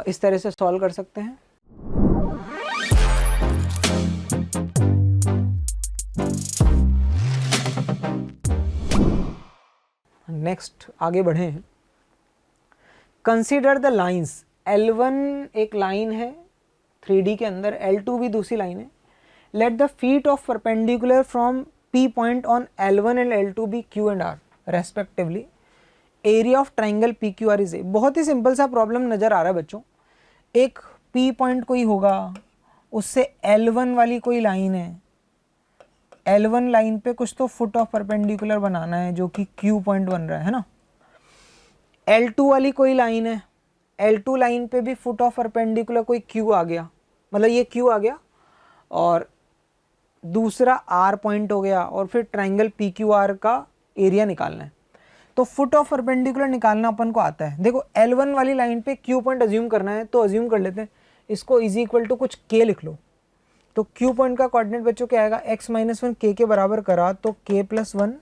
इस तरह से सॉल्व कर सकते हैं। नेक्स्ट आगे बढ़े हैं। कंसीडर द लाइन्स, L1 एक लाइन है 3D के अंदर, L2 भी दूसरी लाइन है। Let the feet of perpendicular from P point on L1 and L2 be Q and R respectively. Area of triangle PQR is A. बहुत ही simple सा प्रॉब्लम नजर आ रहा है बच्चों। एक P पॉइंट कोई होगा, उससे L1 वाली कोई लाइन है, L1 लाइन पे कुछ तो फुट ऑफ परपेंडिकुलर बनाना है जो कि Q पॉइंट बन रहा है ना। L2 वाली कोई लाइन है, L2 लाइन पे भी फुट ऑफ परपेंडिकुलर कोई Q आ गया, मतलब ये Q आ गया, और दूसरा R पॉइंट हो गया, और फिर ट्राइंगल PQR का एरिया निकालना है। तो फुट ऑफ परपेंडिकुलर निकालना अपन को आता है। देखो L1 वाली लाइन पे Q पॉइंट अज्यूम करना है, तो अज्यूम कर लेते हैं, इसको इज इक्वल टू कुछ K लिख लो। तो Q पॉइंट का कोऑर्डिनेट बच्चों क्या आएगा, x-1 K के बराबर करा तो K+1,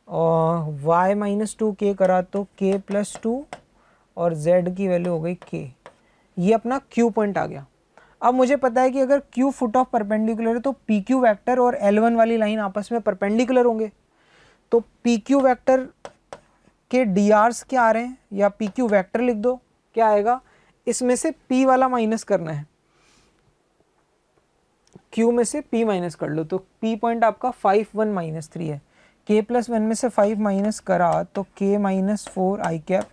और y-2 K करा तो K+2, और z की वैल्यू हो गई K। ये अपना Q पॉइंट आ गया। अब मुझे पता है कि अगर Q फुट ऑफ परपेंडिकुलर है तो PQ वेक्टर और L1 वाली लाइन आपस में परपेंडिकुलर होंगे, तो PQ वेक्टर के DRs क्या आ रहे हैं, या PQ वेक्टर लिख दो, क्या आएगा, इसमें से P वाला माइनस करना है, Q में से P माइनस कर लो, तो P पॉइंट आपका 5 1 -3 है। K+1 में से 5 माइनस करा तो K-4 i कैप,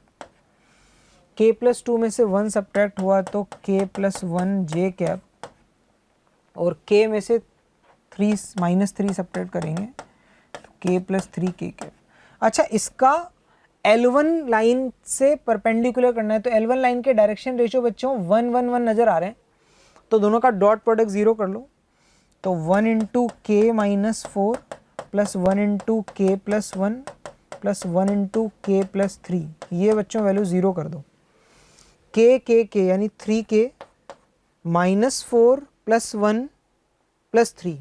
K+2 में से 1 सब्ट्रैक्ट हुआ तो K+1 j कैप, और K में से -3 सब्ट्रैक्ट करेंगे तो K+3 k कैप। अच्छा, इसका L1 लाइन से परपेंडिकुलर करना है, तो L1 लाइन के डायरेक्शन रेशियो बच्चों 1 1 1 नजर आ रहे हैं, तो दोनों का डॉट प्रोडक्ट 0 कर लो, तो 1 × K-4 plus 1 × K+1 plus 1 × K+3, ये बच्चों वैल्यू 0 कर दो। K यानी 3K -4 प्लस 1 प्लस 3,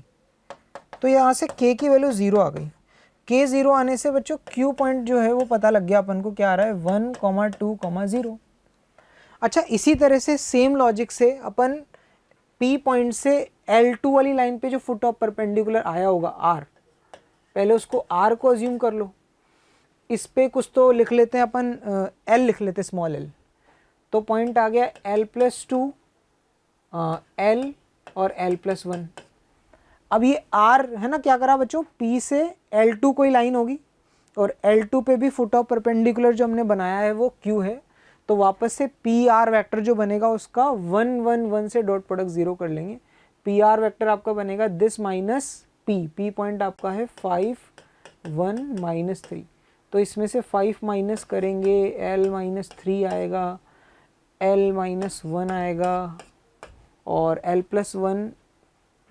तो यहाँ से K की वैल्यू 0 आ गई। K 0 आने से बच्चों Q पॉइंट जो है वो पता लग गया अपन को, क्या आ रहा है 1, 2, 0। अच्छा, इसी तरह से सेम लॉजिक से अपन P पॉइंट से L2 वाली लाइन पे जो फुट ऑफ परपेंडिकुलर आया होगा R, पहले उसको R को अज्यूम कर लो, इस पे कुछ तो लिख लेते हैं अपन, L लिख लेते हैं, स्मॉल l, तो पॉइंट आ गया L+2 L और L+1। अब ये R है ना, क्या करा बच्चों, P से L2 कोई लाइन होगी, और L2 पे भी फुट ऑफ परपेंडिकुलर जो हमने बनाया है वो Q है, तो वापस से PR वेक्टर जो बनेगा उसका 1 1 1 से डॉट प्रोडक्ट 0 कर लेंगे। PR वेक्टर आपका बनेगा दिस माइनस P पॉइंट आपका है 5 1 -3, तो इसमें से 5 माइनस करेंगे, L-3 आएगा, L-1 आएगा, और L+1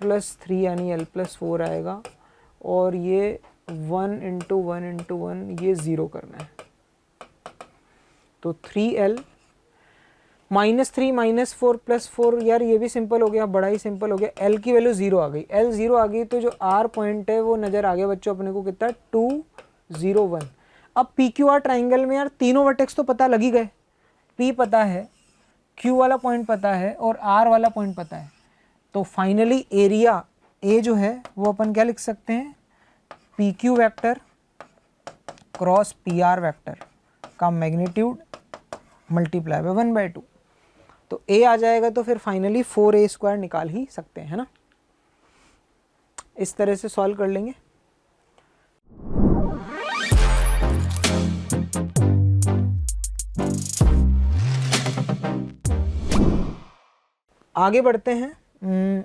+ 3 यानी L+4 आएगा, और ये 1 × 1 × 1 ये 0 करना है, तो 3L -3 -4 + 4, यार ये भी सिंपल हो गया, बड़ा ही सिंपल हो गया। L की वैल्यू 0 आ गई, L 0 आ गई, तो जो R पॉइंट है वो नज़र आ गया बच्चों अपने को, कितना 2 0 1। अब PQR ट्राइंगल में यार तीनों वर्टेक्स तो पता लग ही गए, P पता है, Q वाला पॉइंट पता है, और R वाला पॉइंट पता है, तो फाइनली एरिया A जो है वो अपन क्या लिख सकते हैं, P Q vector cross P R vector का मैग्नीट्यूड मल्टीप्लाई बाय 1/2। तो ए आ जाएगा, तो फिर फाइनली 4a² निकाल ही सकते हैं, है ना। इस तरह से सॉल्व कर लेंगे। आगे बढ़ते हैं।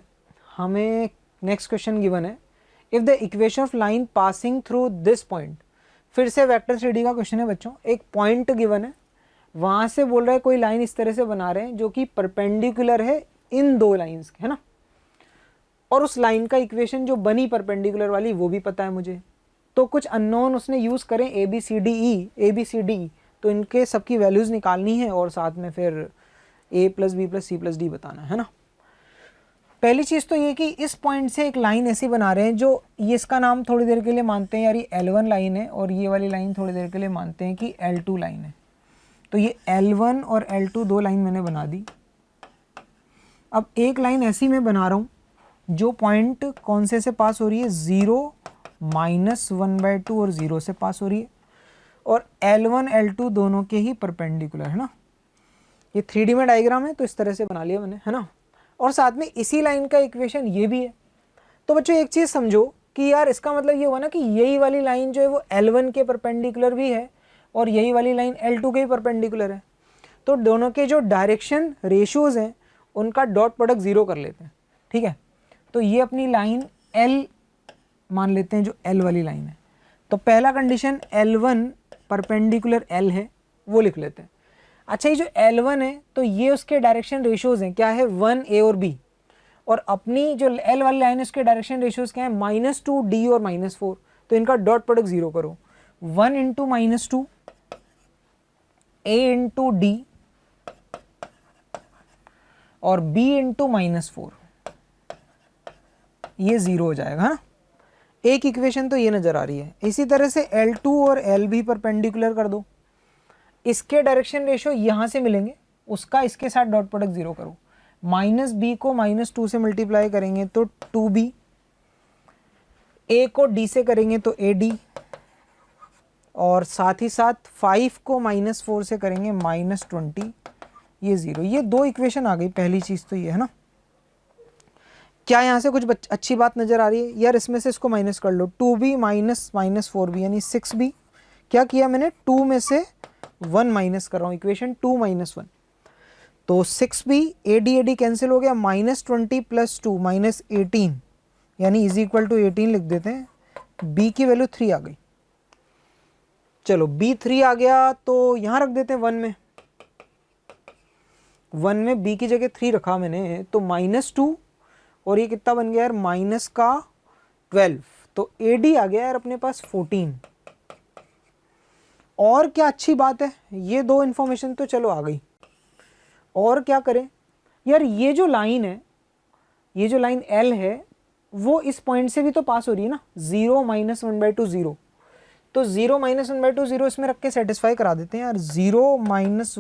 हमें नेक्स्ट क्वेश्चन गिवन है, if the equation of line passing through this point. फिर से वेक्टर स्टडी का क्वेश्चन है बच्चों। एक पॉइंट गिवन है, वहां से बोल रहा है कोई लाइन इस तरह से बना रहे हैं जो कि परपेंडिकुलर है इन दो लाइंस के, है ना। और उस लाइन का इक्वेशन जो बनी परपेंडिकुलर वाली वो भी पता है मुझे। तो कुछ अननोन उसने यूज करें ABCD, तो इनके सबकी वैल्यूज निकालनी है और साथ में फिर A + B + C + D बताना है ना। पहली चीज तो ये कि इस पॉइंट से एक लाइन ऐसी बना रहे हैं जो ये, इसका नाम थोड़ी देर के लिए मानते हैं यार ये L1 लाइन है, और ये वाली लाइन थोड़ी देर के लिए मानते हैं कि L2 लाइन है। तो ये L1 और L2 दो लाइन मैंने बना दी। अब एक लाइन ऐसी मैं बना रहा हूँ जो पॉइंट कौन से पास हो रही है, 0, -1/2 और 0 से पास हो रही है, और L1 L2 दोनों के ही परपेंडिकुलर, है ना। ये 3D में डायग्राम है तो इस तरह से बना लिया मैंने, है ना। और साथ में इसी लाइन का इक्वेशन ये भी है। तो बच्चों एक चीज़ समझो कि यार इसका मतलब ये हुआ ना कि यही वाली लाइन जो है वो L1 के परपेंडिकुलर भी है और यही वाली लाइन L2 के ही परपेंडिकुलर है। तो दोनों के जो डायरेक्शन रेशियोज हैं उनका डॉट प्रोडक्ट 0 कर लेते हैं, ठीक है। तो ये अपनी लाइन L मान लेते हैं जो L वाली लाइन है। तो पहला कंडीशन L1 परपेंडिकुलर L है वो लिख लेते हैं। अच्छा, ये जो L1 है तो ये उसके डायरेक्शन रेशियोज हैं, क्या है, 1A और B। और अपनी जो L वाली लाइन है उसके डायरेक्शन रेशियोज क्या है, -2D और -4। तो इनका डॉट प्रोडक्ट 0 करो। 1 × -2 A × D और B × -4, ये 0 हो जाएगा, है ना। एक इक्वेशन तो ये नजर आ रही है। इसी तरह से L2 और L भी परपेंडिकुलर कर दो। इसके डायरेक्शन रेशियो यहाँ से मिलेंगे, उसका इसके साथ डॉट प्रोडक्ट 0 करो। -B को -2 से मल्टीप्लाई करेंगे तो 2B, A को D से करेंगे तो AD, और साथ ही साथ 5 को -4 से करेंगे -20, ये 0। ये दो इक्वेशन आ गई। पहली चीज़ तो ये है ना। क्या यहाँ से कुछ अच्छी बात नज़र आ रही है यार? इसमें से इसको माइनस कर लो, 2B - 4B यानी 6B। क्या किया मैंने, 2 में से 1 माइनस कर रहा हूँ, इक्वेशन 2 - 1। तो 6B, AD कैंसिल हो गया, -20 + 2 -18 यानी = 18 लिख देते हैं। B की वैल्यू 3 आ गई। चलो B 3 आ गया तो यहाँ रख देते हैं 1 में। 1 में B की जगह 3 रखा मैंने, तो -2 और ये कितना बन गया यार, -12। तो AD आ गया यार अपने पास 14। और क्या अच्छी बात है, ये दो इन्फॉर्मेशन तो चलो आ गई। और क्या करें यार, ये जो लाइन है, ये जो लाइन L है वो इस पॉइंट से भी तो पास हो रही है ना, 0 - 1/2 0। तो 0 - 1/2 0 इसमें रख के सेटिस्फाई करा देते हैं यार। 0 - 1/2 =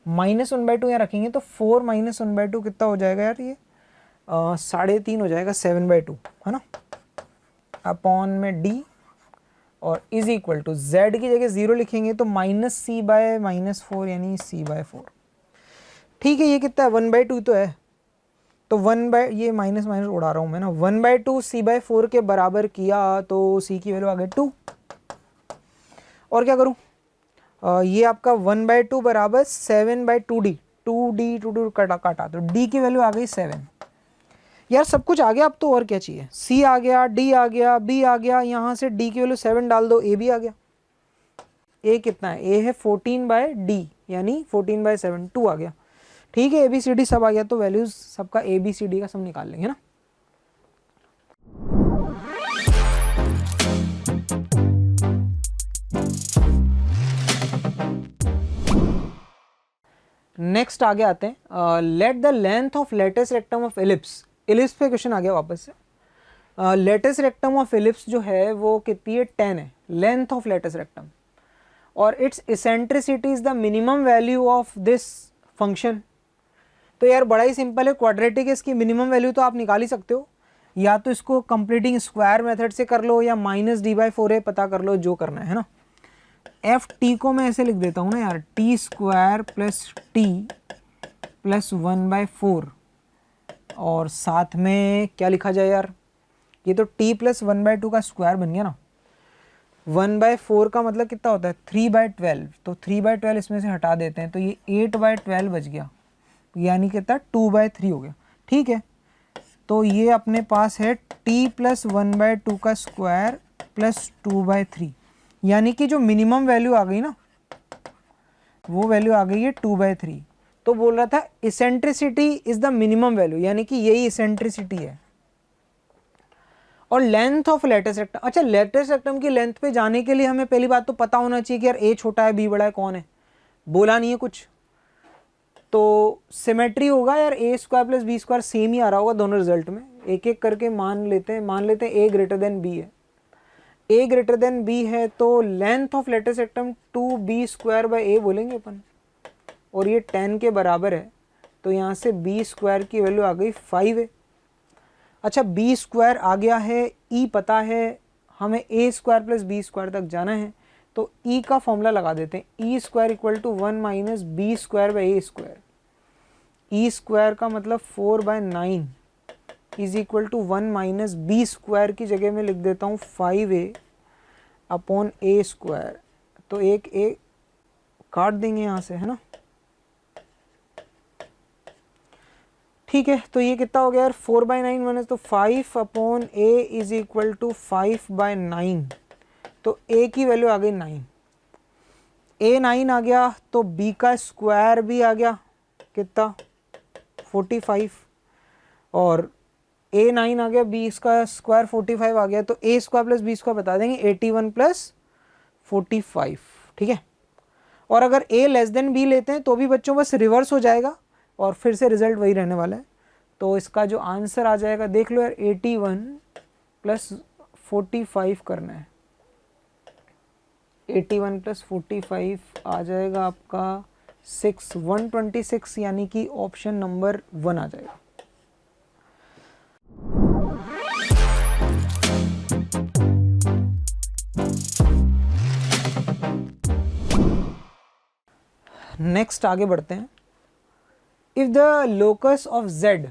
-1/2 यहाँ रखेंगे तो 4 - 1/2 कितना हो जाएगा यार, ये 3.5 हो जाएगा, 7/2, है ना। अपॉन में D और = Z की जगह 0 लिखेंगे तो -C/-4 यानी C/4। ठीक है, ये कितना है, 1/2 तो है। तो ये माइनस उड़ा रहा हूँ मैं ना, 1/2 C/4 के बराबर किया तो C की वैल्यू आ गई 2। और क्या करूँ, ये आपका 1/2 बराबर 7/2D, 2D काटा तो D की वैल्यू आ गई 7। यार सब कुछ आ गया, अब तो और क्या चाहिए। C आ गया, D आ गया, B आ गया, यहाँ से D की वैल्यू 7 डाल दो, A भी आ गया। A कितना है, A है 14/D यानी 14/7, 2 आ गया। ठीक है, ABCD सब आ गया, तो वैल्यूज सबका ABCD का सब निकाल लेंगे ना। नेक्स्ट आगे आते हैं, let the length of latus rectum of ellipse. Ellipse पे क्वेश्चन आ गया वापस से। लेटेस्ट रेक्टम ऑफ एलिप्स जो है वो कितनी है, 10 है लेंथ ऑफ लेटेस्ट रेक्टम, और it's eccentricity is the minimum value of this function. तो यार बड़ा ही सिंपल है, क्वाड्रेटिक है, इसकी मिनिमम वैल्यू तो आप निकाल ही सकते हो। या तो इसको कंप्लीटिंग स्क्वायर मेथड से कर लो या -d/4a पता कर लो, जो करना है ना। एफ टी को मैं ऐसे लिख देता हूँ ना यार, T square plus T plus 1/4, और साथ में क्या लिखा जाए यार, ये तो t प्लस 1/2 का स्क्वायर बन गया ना। 1/4 का मतलब कितना होता है 3/12, तो 3/12 इसमें से हटा देते हैं तो ये 8/12 बच गया, यानी कितना 2/3 हो गया। ठीक है, तो ये अपने पास है t प्लस 1/2 का स्क्वायर प्लस 2/3, यानी कि जो मिनिमम वैल्यू आ गई ना वो वैल्यू आ गई है 2/3। तो बोल रहा था eccentricity is the minimum value, यानी कि यही इसेंट्रिसिटी है। और लेंथ ऑफ लेटेस्ट रेक्टम, अच्छा लेटेस्ट रेक्टम की लेंथ पे जाने के लिए हमें पहली बात तो पता होना चाहिए कि यार ए छोटा है बी बड़ा है, कौन है, बोला नहीं है कुछ, तो सिमेट्री होगा यार, a square plus b square same ही आ रहा होगा दोनों रिजल्ट में। एक एक करके मान लेते हैं ए ग्रेटर देन बी है, ए ग्रेटर देन बी है तो length of latus rectum 2b² a बोलेंगे अपन, और ये 10 के बराबर है, तो यहाँ से बी स्क्वायर की वैल्यू आ गई 5 है। अच्छा बी स्क्वायर आ गया है, ई पता है, हमें ए स्क्वायर प्लस बी स्क्वायर तक जाना है, तो ई का फॉर्मूला लगा देते हैं, e square equal to 1 minus b square by a square. E square का मतलब 4/9 is equal to 1 minus b square की जगह में लिख देता हूँ 5a अपॉन ए स्क्वायर, तो एक ए काट देंगे यहाँ से, है ना। ठीक है, तो ये कितना हो गया यार 4/9 माइनस, तो 5 upon A is equal to 5/9, तो ए की वैल्यू आ गई 9, ए 9 आ गया, तो बी का स्क्वायर भी आ गया कितना 45, और ए 9 आ गया, बी इसका स्क्वायर 45 आ गया, तो ए स्क्वायर प्लस बी स्क्वायर बता देंगे 81 प्लस 45। ठीक है, और अगर ए लेस देन बी लेते हैं तो भी बच्चों बस रिवर्स हो जाएगा और फिर से रिजल्ट वही रहने वाला है। तो इसका जो आंसर आ जाएगा देख लो यार, 81 प्लस 45 करना है, 81 प्लस 45 आ जाएगा आपका 126, यानी कि ऑप्शन नंबर 1 आ जाएगा। नेक्स्ट आगे बढ़ते हैं। If the locus of z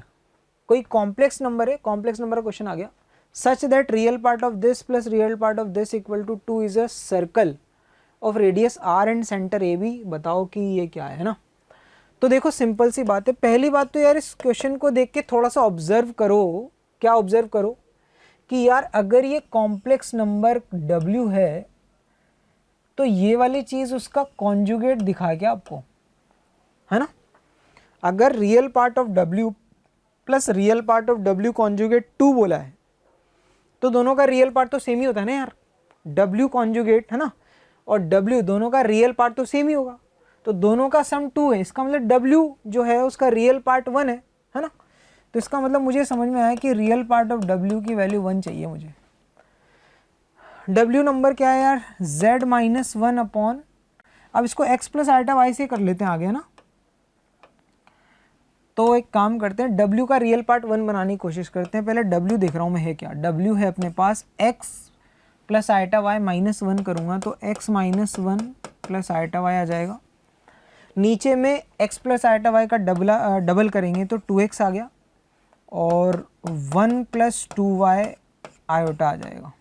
कोई कॉम्प्लेक्स नंबर है, कॉम्प्लेक्स नंबर का क्वेश्चन आ गया, such that real part of this plus real part of this equal to 2 is a circle of radius r and centre A B, बताओ कि ये क्या है ना। तो देखो सिंपल सी बात है, पहली बात तो यार इस क्वेश्चन को देख के थोड़ा सा ऑब्जर्व करो, क्या ऑब्जर्व करो कि यार अगर ये कॉम्प्लेक्स नंबर w है तो ये वाली चीज उसका कॉन्जुगेट दिखा क्या आपको, है ना। अगर real part of w plus real part of w conjugate 2 बोला है तो दोनों का रियल पार्ट तो सेम ही होता है ना यार, w कॉन्जुगेट है ना, और w दोनों का रियल पार्ट तो सेम ही होगा, तो दोनों का सम 2 है, इसका मतलब w जो है उसका रियल पार्ट 1 है ना। तो इसका मतलब मुझे समझ में आया कि रियल पार्ट ऑफ w की वैल्यू 1 चाहिए मुझे। w नंबर क्या है यार, z माइनस 1 अपॉन, अब इसको x प्लस आइटा वाई से कर लेते हैं आगे, है ना। तो एक काम करते हैं, w का रियल पार्ट 1 बनाने की कोशिश करते हैं। पहले w देख रहा हूँ मैं है क्या, w है अपने पास x plus iota y minus 1 करूँगा तो x minus 1 plus iota y आ जाएगा। नीचे में x प्लस आइटा वाई का डबल करेंगे तो 2x आ गया, और 1 प्लस 2y आयोटा आ जाएगा।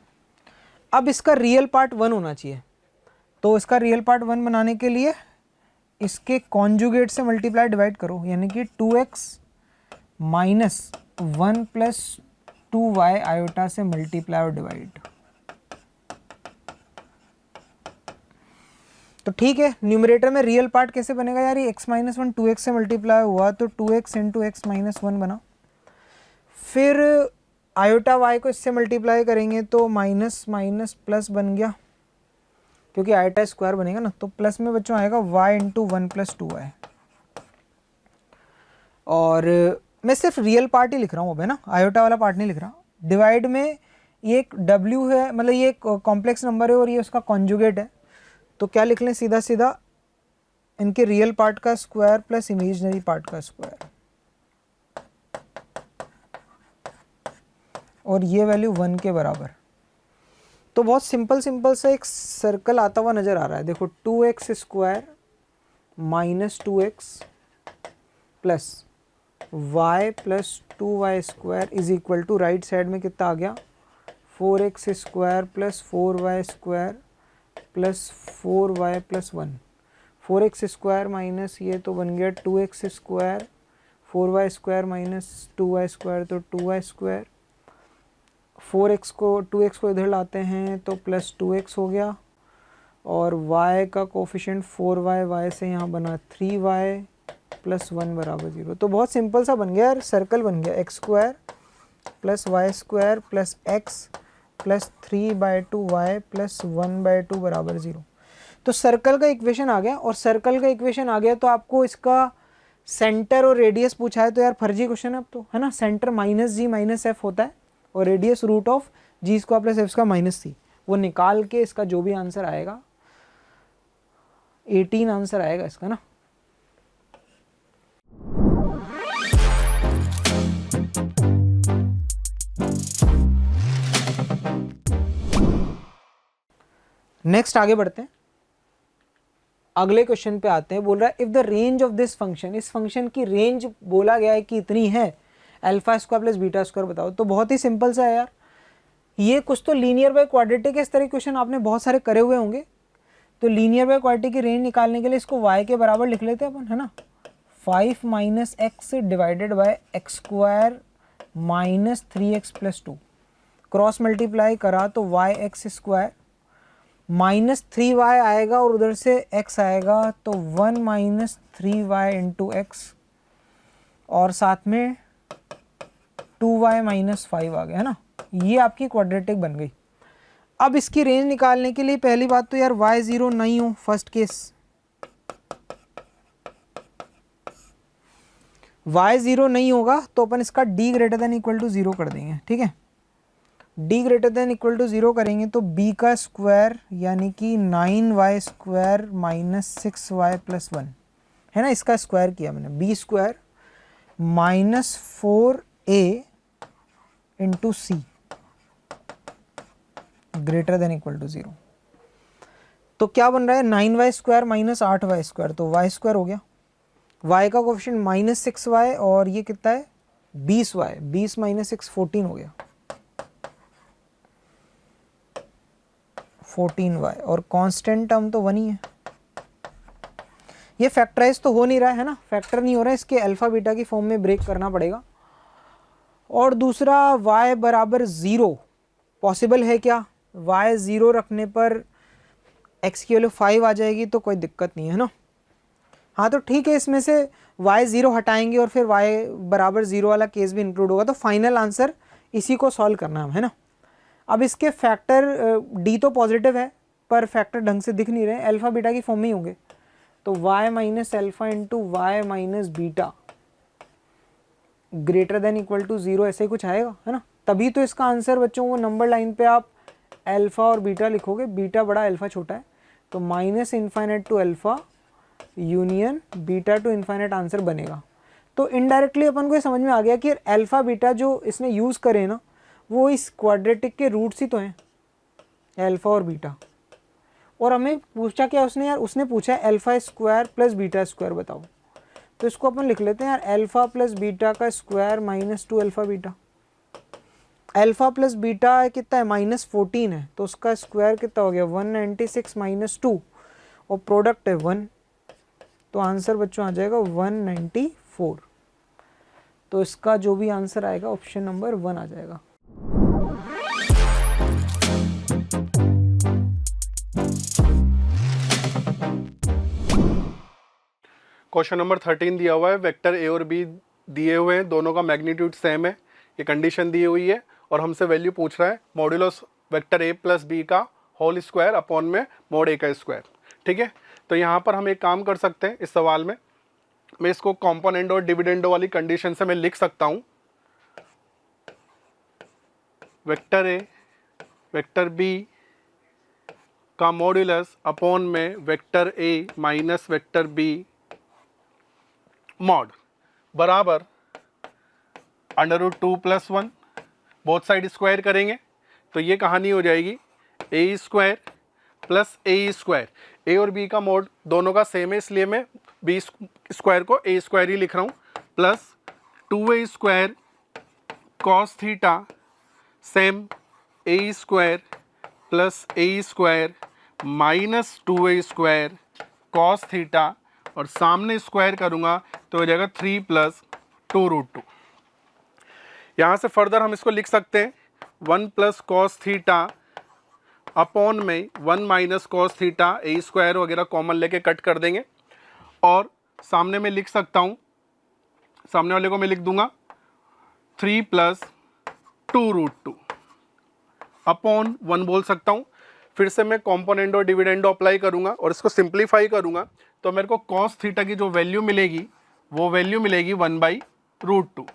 अब इसका रियल पार्ट 1 होना चाहिए, तो इसका रियल पार्ट 1 बनाने के लिए इसके कॉन्जुगेट से मल्टीप्लाई डिवाइड करो, यानी कि 2x minus 1 plus 2y iota से मल्टीप्लाई और डिवाइड। तो ठीक है, न्यूमरेटर में रियल पार्ट कैसे बनेगा यार, ये x माइनस 1 2x से मल्टीप्लाई हुआ तो 2x इंटू एक्स माइनस 1 बना, फिर आयोटा y को इससे मल्टीप्लाई करेंगे तो माइनस माइनस प्लस बन गया, क्योंकि आयोटा स्क्वायर बनेगा ना, तो प्लस में बच्चों आएगा y इंटू 1 प्लस 2y। और मैं सिर्फ रियल पार्ट ही लिख रहा हूँ अब, है ना, आयोटा वाला पार्ट नहीं लिख रहा। डिवाइड में ये एक w है, मतलब ये एक कॉम्प्लेक्स नंबर है और ये उसका कॉन्जुगेट है, तो क्या लिख लें, सीधा सीधा इनके रियल पार्ट का स्क्वायर प्लस इमेजिनरी पार्ट का स्क्वायर। और ये वैल्यू 1 के बराबर। तो बहुत सिंपल सा एक सर्कल आता हुआ नज़र आ रहा है। देखो 2x square minus 2x plus y plus 2y square is equal to, right side में कितना आ गया, 4x square plus 4y square plus 4y plus 1। 4x square minus ये तो बन गया 2x square, 4y square minus 2y square तो 2y square. 2x को इधर लाते हैं तो प्लस 2x हो गया, और y का कोफिशिएंट 4y, y से यहाँ बना 3y प्लस 1 बराबर 0। तो बहुत सिंपल सा बन गया यार, सर्कल बन गया, X square plus Y square plus X plus 3/2y plus 1/2 बराबर 0। तो सर्कल का इक्वेशन आ गया, और सर्कल का इक्वेशन आ गया तो आपको इसका सेंटर और रेडियस पूछा है तो यार फर्जी क्वेश्चन है अब तो, है ना। सेंटर -g - f होता है और radius root of g square plus f का -c, वो निकाल के इसका जो भी आंसर आएगा 18 आंसर आएगा इसका ना। नेक्स्ट आगे बढ़ते हैं, अगले क्वेश्चन पे आते हैं। बोल रहा है if the range of this function, इस फंक्शन की रेंज बोला गया है कि इतनी है, alpha square plus beta square बताओ। तो बहुत ही सिंपल सा है यार, ये कुछ तो लीनियर बाय क्वाड्रेटिक, इस तरह के क्वेश्चन आपने बहुत सारे करे हुए होंगे। तो लीनियर बाय क्वाड्रेटिक की रेंज निकालने के लिए इसको y के बराबर लिख लेते हैं अपन, है ना। 5 - x divided by x square minus 3x plus 2, cross multiply करा तो yx स्क्वायर माइनस 3y आएगा और उधर से x आएगा तो 1 - 3y इंटू एक्स, और साथ में 2y - 5 आ गया, है ना। ये आपकी क्वाड्रेटिक बन गई। अब इसकी रेंज निकालने के लिए पहली बात तो यार y 0 नहीं हो, फर्स्ट केस y 0 नहीं होगा तो अपन इसका d greater than equal to 0 कर देंगे, ठीक है। d greater than equal to 0 करेंगे तो b का स्क्वायर यानी कि 9y square minus 6y plus 1, है ना, इसका स्क्वायर किया मैंने, b square minus 4a into c greater than equal to 0। तो क्या बन रहा है, 9y square minus 8y square, तो y स्क्वायर हो गया, y का कोफिशिएंट माइनस 6y और ये कितना है 20y, 20 - 6 14 हो गया, 14y, और कांस्टेंट टर्म तो 1 ही है। ये फैक्टराइज तो हो नहीं रहा है ना, फैक्टर नहीं हो रहा है, इसके अल्फा बीटा की फॉर्म में ब्रेक करना पड़ेगा। और दूसरा y बराबर 0 पॉसिबल है क्या, y 0 रखने पर x की वैल्यू 5 आ जाएगी तो कोई दिक्कत नहीं है ना। हाँ तो ठीक है, इसमें से y 0 हटाएंगे और फिर y बराबर 0 वाला केस भी इंक्लूड होगा, तो फाइनल आंसर इसी को सॉल्व करना है ना। अब इसके फैक्टर d तो पॉजिटिव है पर फैक्टर ढंग से दिख नहीं रहे, अल्फा बीटा की फॉर्म में ही होंगे, तो y minus alpha into y minus beta greater than equal to 0 ऐसे ही कुछ आएगा, है ना। तभी तो इसका आंसर बच्चों वो नंबर लाइन पे आप अल्फा और बीटा लिखोगे, बीटा बड़ा अल्फा छोटा है, तो minus infinite to alpha union beta to infinite answer बनेगा। तो इनडायरेक्टली अपन को ये समझ में आ गया कि अल्फा बीटा जो इसने यूज़ करे ना वो इस क्वाड्रेटिक के रूट्स ही तो हैं, अल्फा और बीटा। और हमें पूछा क्या उसने यार, उसने पूछा alpha square plus beta square बताओ, तो इसको अपन लिख लेते हैं यार अल्फा प्लस बीटा का square minus 2 alpha beta. Alpha plus beta कितना है -14 है, तो उसका स्क्वायर कितना हो गया 196 माइनस 2 और प्रोडक्ट है 1, तो आंसर बच्चों आ जाएगा 194। तो इसका जो भी आंसर आएगा ऑप्शन नंबर 1 आ जाएगा। क्वेश्चन नंबर 13 दिया हुआ है, वेक्टर ए और बी दिए हुए हैं, दोनों का मैग्नीट्यूड सेम है, ये कंडीशन दी हुई है और हमसे वैल्यू पूछ रहा है modulus vector a plus b का होल स्क्वायर अपॉन में मॉड ए का स्क्वायर, ठीक है। तो यहाँ पर हम एक काम कर सकते हैं, इस सवाल में मैं इसको कॉम्पोनेंट और डिविडेंडो वाली कंडीशन से मैं लिख सकता हूँ, वेक्टर ए वेक्टर बी का मॉड्यूलस अपॉन में vector a minus vector b mod बराबर √2 + 1 बोथ साइड स्क्वायर करेंगे तो ये कहानी हो जाएगी ए स्क्वायर प्लस ए स्क्वायर। ए और बी का मोड दोनों का सेम है, इसलिए मैं बी स्क्वायर को ए स्क्वायर ही लिख रहा हूँ, plus 2a square cos theta same a square plus a square minus 2a square cos theta, और सामने स्क्वायर करूँगा तो हो जाएगा 3 प्लस 2√2। यहाँ से फर्दर हम इसको लिख सकते हैं 1 प्लस कॉस थीटा अपॉन में 1 माइनस कॉस थीटा, ए स्क्वायर वगैरह कॉमन लेके कट कर देंगे, और सामने में लिख सकता हूँ, सामने वाले को मैं लिख दूंगा 3 प्लस 2√2 अपॉन 1 बोल सकता हूँ। फिर से मैं कॉम्पोनेंडो डिविडेंडो अप्लाई करूँगा और इसको सिंप्लीफाई करूँगा तो मेरे को कॉस थीटा की जो वैल्यू मिलेगी वो वैल्यू मिलेगी 1/√2।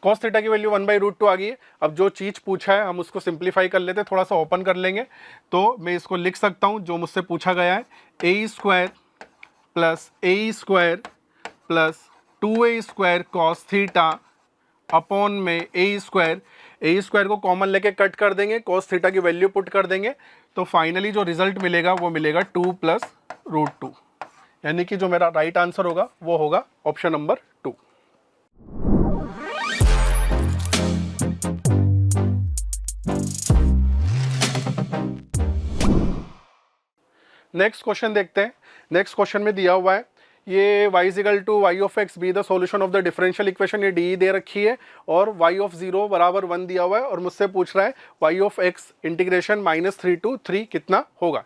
कॉस थीटा की वैल्यू 1/√2 आ गई है। अब जो चीज़ पूछा है हम उसको सिंप्लीफाई कर लेते हैं, थोड़ा सा ओपन कर लेंगे तो मैं इसको लिख सकता हूँ जो मुझसे पूछा गया है, a square plus a square plus 2a square cos theta upon में ए स्क्वायर को कॉमन लेके कट कर देंगे, कॉस थीटा की वैल्यू पुट कर देंगे, तो फाइनली जो रिजल्ट मिलेगा वो मिलेगा 2 प्लस √2, यानी कि जो मेरा राइट आंसर होगा वो होगा ऑप्शन नंबर 2। नेक्स्ट क्वेश्चन देखते हैं। नेक्स्ट क्वेश्चन में दिया हुआ है ये y = y of x be the solution of the differential equation, ये डी दे रखी है और y of 0 बराबर 1 दिया हुआ है, और मुझसे पूछ रहा है y of x integration -3 to 3 कितना होगा।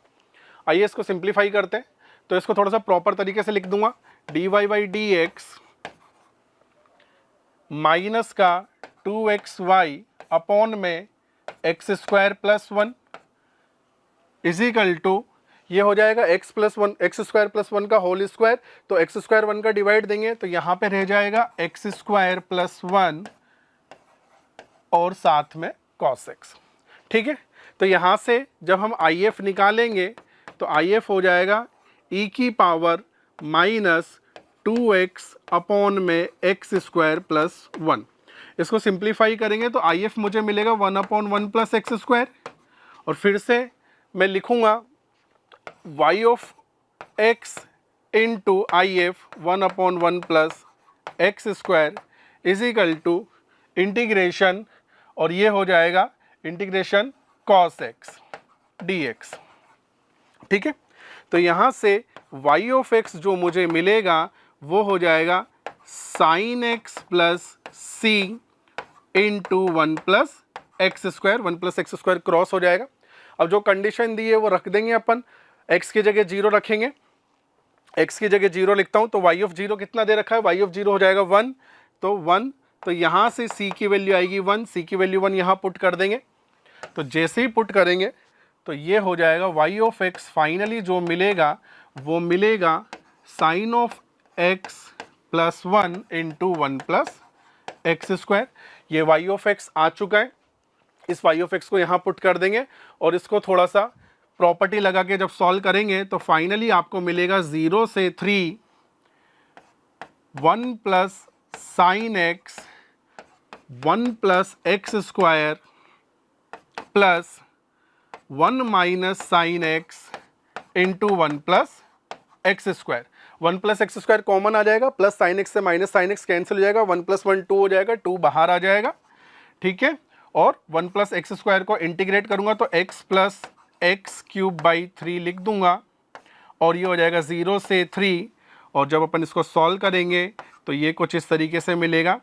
आइए इसको सिंप्लीफाई करते हैं, तो इसको थोड़ा सा प्रॉपर तरीके से लिख दूंगा, dy/dx माइनस का 2xy अपॉन में x² + 1 इजिकल टू ये हो जाएगा x² + 1 का होल स्क्वायर, तो x² 1 का डिवाइड देंगे तो यहाँ पे रह जाएगा x² + 1 और साथ में cos x। ठीक है, तो यहाँ से जब हम IF निकालेंगे तो IF हो जाएगा e⁻ -2x अपॉन में x² + 1। इसको सिंप्लीफाई करेंगे तो IF मुझे मिलेगा 1/1 + x², और फिर से मैं लिखूँगा y of x into IF 1/1 + x² is equal to integration, और ये हो जाएगा इंटीग्रेशन cos x dx। ठीक है, तो यहाँ से y of x जो मुझे मिलेगा वो हो जाएगा sin x + c into 1 + x², 1 + x² cross हो जाएगा। अब जो कंडीशन दी है वो रख देंगे अपन, x की जगह 0 रखेंगे, x की जगह 0 लिखता हूँ तो y of 0 कितना दे रखा है, y of 0 हो जाएगा 1, तो 1, तो यहाँ से c की वैल्यू आएगी 1, c की वैल्यू 1 यहाँ पुट कर देंगे, तो जैसे ही पुट करेंगे तो ये हो जाएगा y of x फाइनली जो मिलेगा वो मिलेगा sin of x + 1 into 1 + x²। ये y of x आ चुका है, इस y of x को यहाँ पुट कर देंगे और इसको थोड़ा सा प्रॉपर्टी लगा के जब सॉल्व करेंगे तो फाइनली आपको मिलेगा 0 से 3 1 + sin x 1 + x² plus 1 minus sin x into 1 + x²। 1 + x² common आ जाएगा, प्लस sin x से माइनस sin x कैंसिल हो जाएगा, 1 + 1 2 हो जाएगा, 2 बाहर आ जाएगा। ठीक है, और 1 + x² को इंटीग्रेट करूंगा तो x + x³/3 लिख दूंगा, और ये हो जाएगा 0 से 3, और जब अपन इसको सॉल्व करेंगे तो ये कुछ इस तरीके से मिलेगा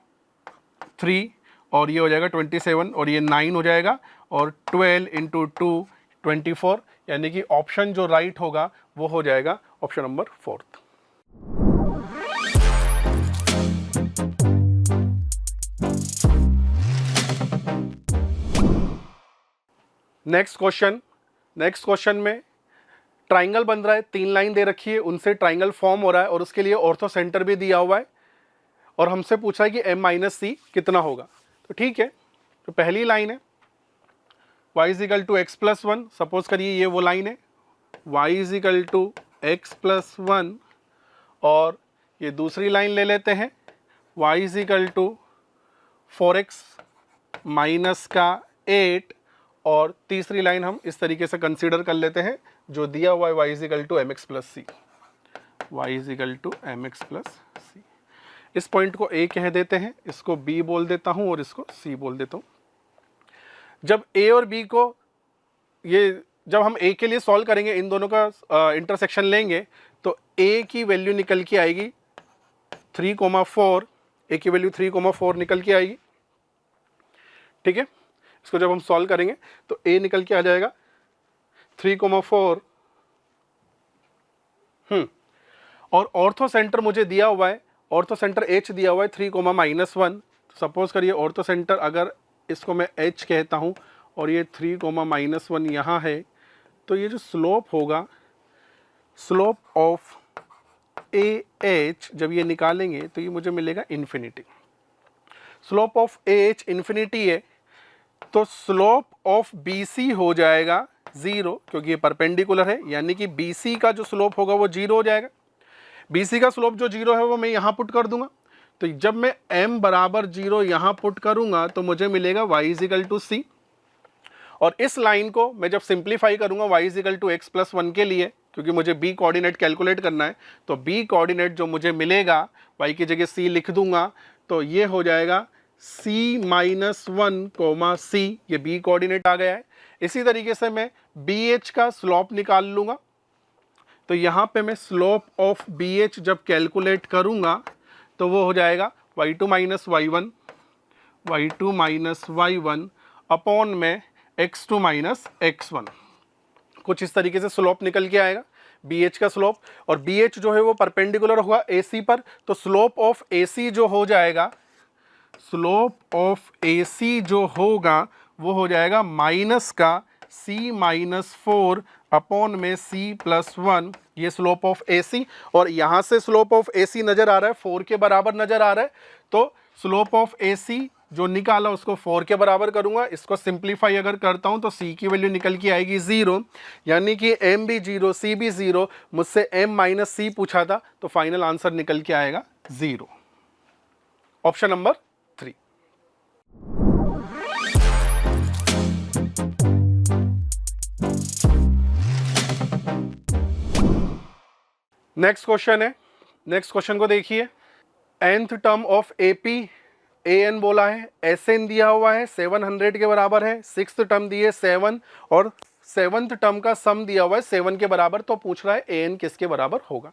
3, और ये हो जाएगा 27, और ये 9 हो जाएगा, और 12 × 2 24, यानी कि ऑप्शन जो राइट होगा वो हो जाएगा ऑप्शन नंबर 4। नेक्स्ट क्वेश्चन में ट्राइंगल बन रहा है, 3 लाइन दे रखी है, उनसे ट्राइंगल फॉर्म हो रहा है और उसके लिए ऑर्थो सेंटर भी दिया हुआ है, और हमसे पूछा है कि m - c कितना होगा। तो ठीक है, तो पहली लाइन है y = x + 1, सपोज करिए ये वो लाइन है y = x + 1, और ये दूसरी लाइन ले लेते हैं y = 4x माइनस का 8, और तीसरी लाइन हम इस तरीके से कंसीडर कर लेते हैं जो दिया हुआ है y is equal to mx plus c, y is equal to mx plus c. इस पॉइंट को a कह देते हैं, इसको b बोल देता हूं और इसको c बोल देता हूं। जब a और b को जब हम a के लिए सॉल्व करेंगे, इन दोनों का इंटरसेक्शन लेंगे, तो a की वैल्यू निकल के आएगी 3,4, a की वैल्यू 3,4 निकल के आएगी। ठीक है, इसको जब हम सॉल्व करेंगे तो a निकल के आ जाएगा 3,4। और ऑर्थो सेंटर मुझे दिया हुआ है, ऑर्थो सेंटर h दिया हुआ है 3,-1। सपोज करिए ऑर्थो सेंटर अगर इसको मैं h कहता हूं और ये 3,-1 यहाँ है, तो ये जो स्लोप होगा, स्लोप ऑफ AH जब ये निकालेंगे तो ये मुझे मिलेगा infinity. Slope of AH infinity है, तो स्लोप ऑफ BC हो जाएगा 0, क्योंकि ये परपेंडिकुलर है, यानी कि BC का जो स्लोप होगा वो 0 हो जाएगा। BC का स्लोप जो 0 है वो मैं यहाँ पुट कर दूंगा, तो जब मैं m बराबर 0 यहाँ पुट करूंगा तो मुझे मिलेगा y is equal to c. और इस लाइन को मैं जब सिंप्लीफाई करूंगा y is equal to x plus 1 के लिए, क्योंकि मुझे b कोऑर्डिनेट कैलकुलेट करना है, तो b कोऑर्डिनेट जो मुझे मिलेगा y की जगह c लिख दूंगा, तो ये हो जाएगा c-1, c, ये b कोऑर्डिनेट आ गया है। इसी तरीके से मैं BH का स्लोप निकाल लूंगा, तो यहाँ पे मैं स्लोप ऑफ BH जब कैलकुलेट करूंगा तो वो हो जाएगा y2 माइनस y1 अपॉन में x2 माइनस x1। कुछ इस तरीके से स्लोप निकल के आएगा BH का स्लोप, और BH जो है वो परपेंडिकुलर होगा AC पर, तो स्लोप ऑफ AC जो हो जाएगा, स्लोप ऑफ AC जो होगा वो हो जाएगा माइनस का c-4 अपॉन में c+1, ये स्लोप ऑफ AC। और यहाँ से स्लोप ऑफ AC नज़र आ रहा है 4 के बराबर नज़र आ रहा है, तो स्लोप ऑफ AC जो निकाला उसको 4 के बराबर करूँगा। इसको सिंप्लीफाई अगर करता हूँ तो c की वैल्यू निकल के आएगी 0, यानी कि m भी 0 c भी 0। मुझसे m माइनस c पूछा था, तो फाइनल आंसर निकल के आएगा 0, ऑप्शन नंबर 3। नेक्स्ट क्वेश्चन है, नेक्स्ट क्वेश्चन को देखिए। nth term of AP an बोला है, Sn दिया हुआ है 700 के बराबर है, सिक्स्थ टर्म दिए 7 और सेवंथ टर्म का सम दिया हुआ है 7 के बराबर, तो पूछ रहा है an किसके बराबर होगा।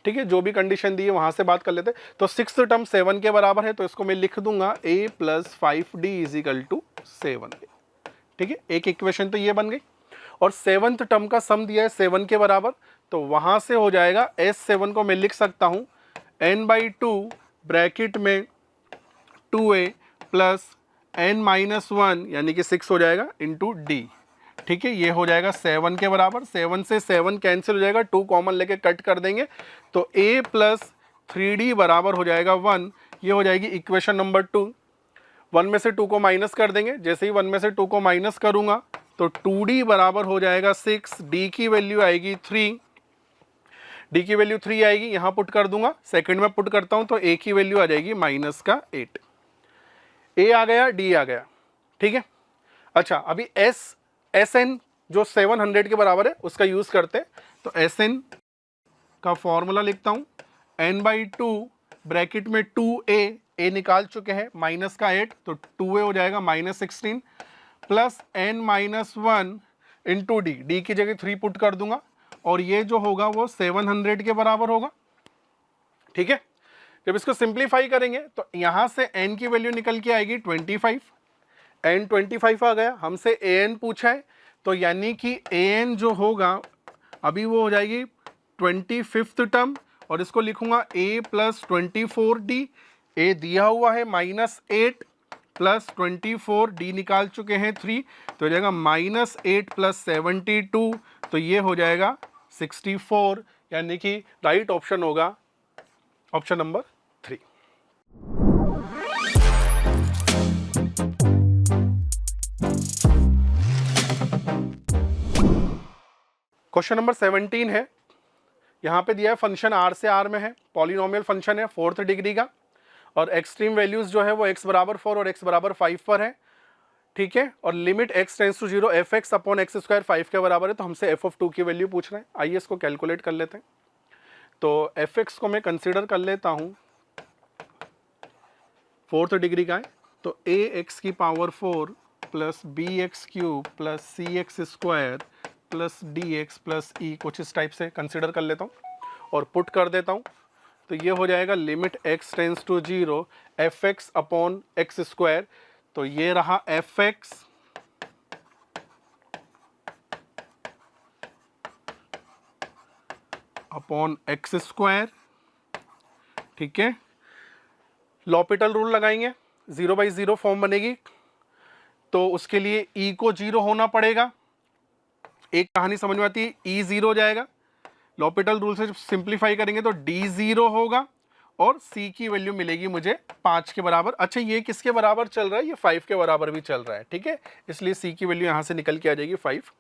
ठीक है, जो भी कंडीशन दी है वहां से बात कर लेते हैं। तो सिक्स्थ टर्म 7 के बराबर है, तो इसको मैं लिख दूंगा a + 5d is equal to 7। ठीक है, एक इक्वेशन तो ये बन गई। और सेवंथ टर्म का सम दिया है 7 के बराबर, तो वहां से हो जाएगा S7 को मैं लिख सकता हूं n/2 ब्रैकेट में 2a प्लस n-1 यानी कि 6 हो जाएगा इंटू d। ठीक है, ये हो जाएगा 7 के बराबर, 7 से 7 कैंसिल हो जाएगा, 2 कॉमन लेके कट कर देंगे, तो a + 3d बराबर हो जाएगा 1। ये हो जाएगी इक्वेशन नंबर 2। 1 में से 2 को माइनस कर देंगे, जैसे ही 1 में से 2 को माइनस करूंगा तो 2d बराबर हो जाएगा 6, d की वैल्यू आएगी 3, d की वैल्यू 3 आएगी, यहाँ पुट कर दूंगा, सेकंड में पुट करता हूं तो a की वैल्यू आ जाएगी -8। a आ गया, d आ गया। ठीक है, अच्छा अभी Sn जो 700 के बराबर है उसका यूज करते हैं, तो Sn का फॉर्मूला लिखता हूं n/2 ब्रैकेट में 2a, a निकाल चुके हैं, माइनस का 8 तो 2a हो जाएगा -16 plus n-1 into D, D की जगह 3 पुट कर दूंगा, और ये जो होगा वो 700 के बराबर होगा। ठीक है, जब इसको सिंप्लीफाई करेंगे तो यहां से n की वैल्यू निकल के आएगी 25, n 25 आ गया। हमसे an पूछा है, तो यानी कि an जो होगा अभी वो हो जाएगी 25th टर्म, और इसको लिखूंगा a + 24d, a दिया हुआ है -8 प्लस 24, डी निकाल चुके हैं 3, तो हो जाएगा -8 + 72, तो ये हो जाएगा 64, यानी कि राइट ऑप्शन होगा ऑप्शन नंबर 3। क्वेश्चन नंबर 17 है, यहाँ पे दिया है फंक्शन r से r में है, पॉलिनोमियल फंक्शन है 4th डिग्री का, और एक्सट्रीम वैल्यूज जो है वो x बराबर 4 और x बराबर 5 पर है, ठीक है। और limit x tends to 0 f x upon x square 5 के बराबर है, तो हमसे f(2) की वैल्यू पूछ रहे हैं। आइए इसको कैलकुलेट कर लेते हैं। तो fx को मैं कंसीडर कर लेता हूँ 4th डिग्री का है, तो ax की power 4 plus bx cube plus cx square plus dx plus e, कुछ इस टाइप से कंसीडर कर लेता हूँ और पुट कर देता हूँ। तो ये हो जाएगा limit x tends to 0 f x upon x square, तो ये रहा f x upon x square, ठीक है। लॉपिटल रूल लगाएंगे, 0/0 फॉर्म बनेगी, तो उसके लिए e को 0 होना पड़ेगा। एक कहानी समझ में आती है, e 0 हो जाएगा। लॉपिटल रूल से सिंप्लीफाई करेंगे तो d 0 होगा और c की वैल्यू मिलेगी मुझे 5 के बराबर। अच्छा, ये किसके बराबर चल रहा है? ये 5 के बराबर भी चल रहा है, ठीक है। इसलिए c की वैल्यू यहाँ से निकल के आ जाएगी 5।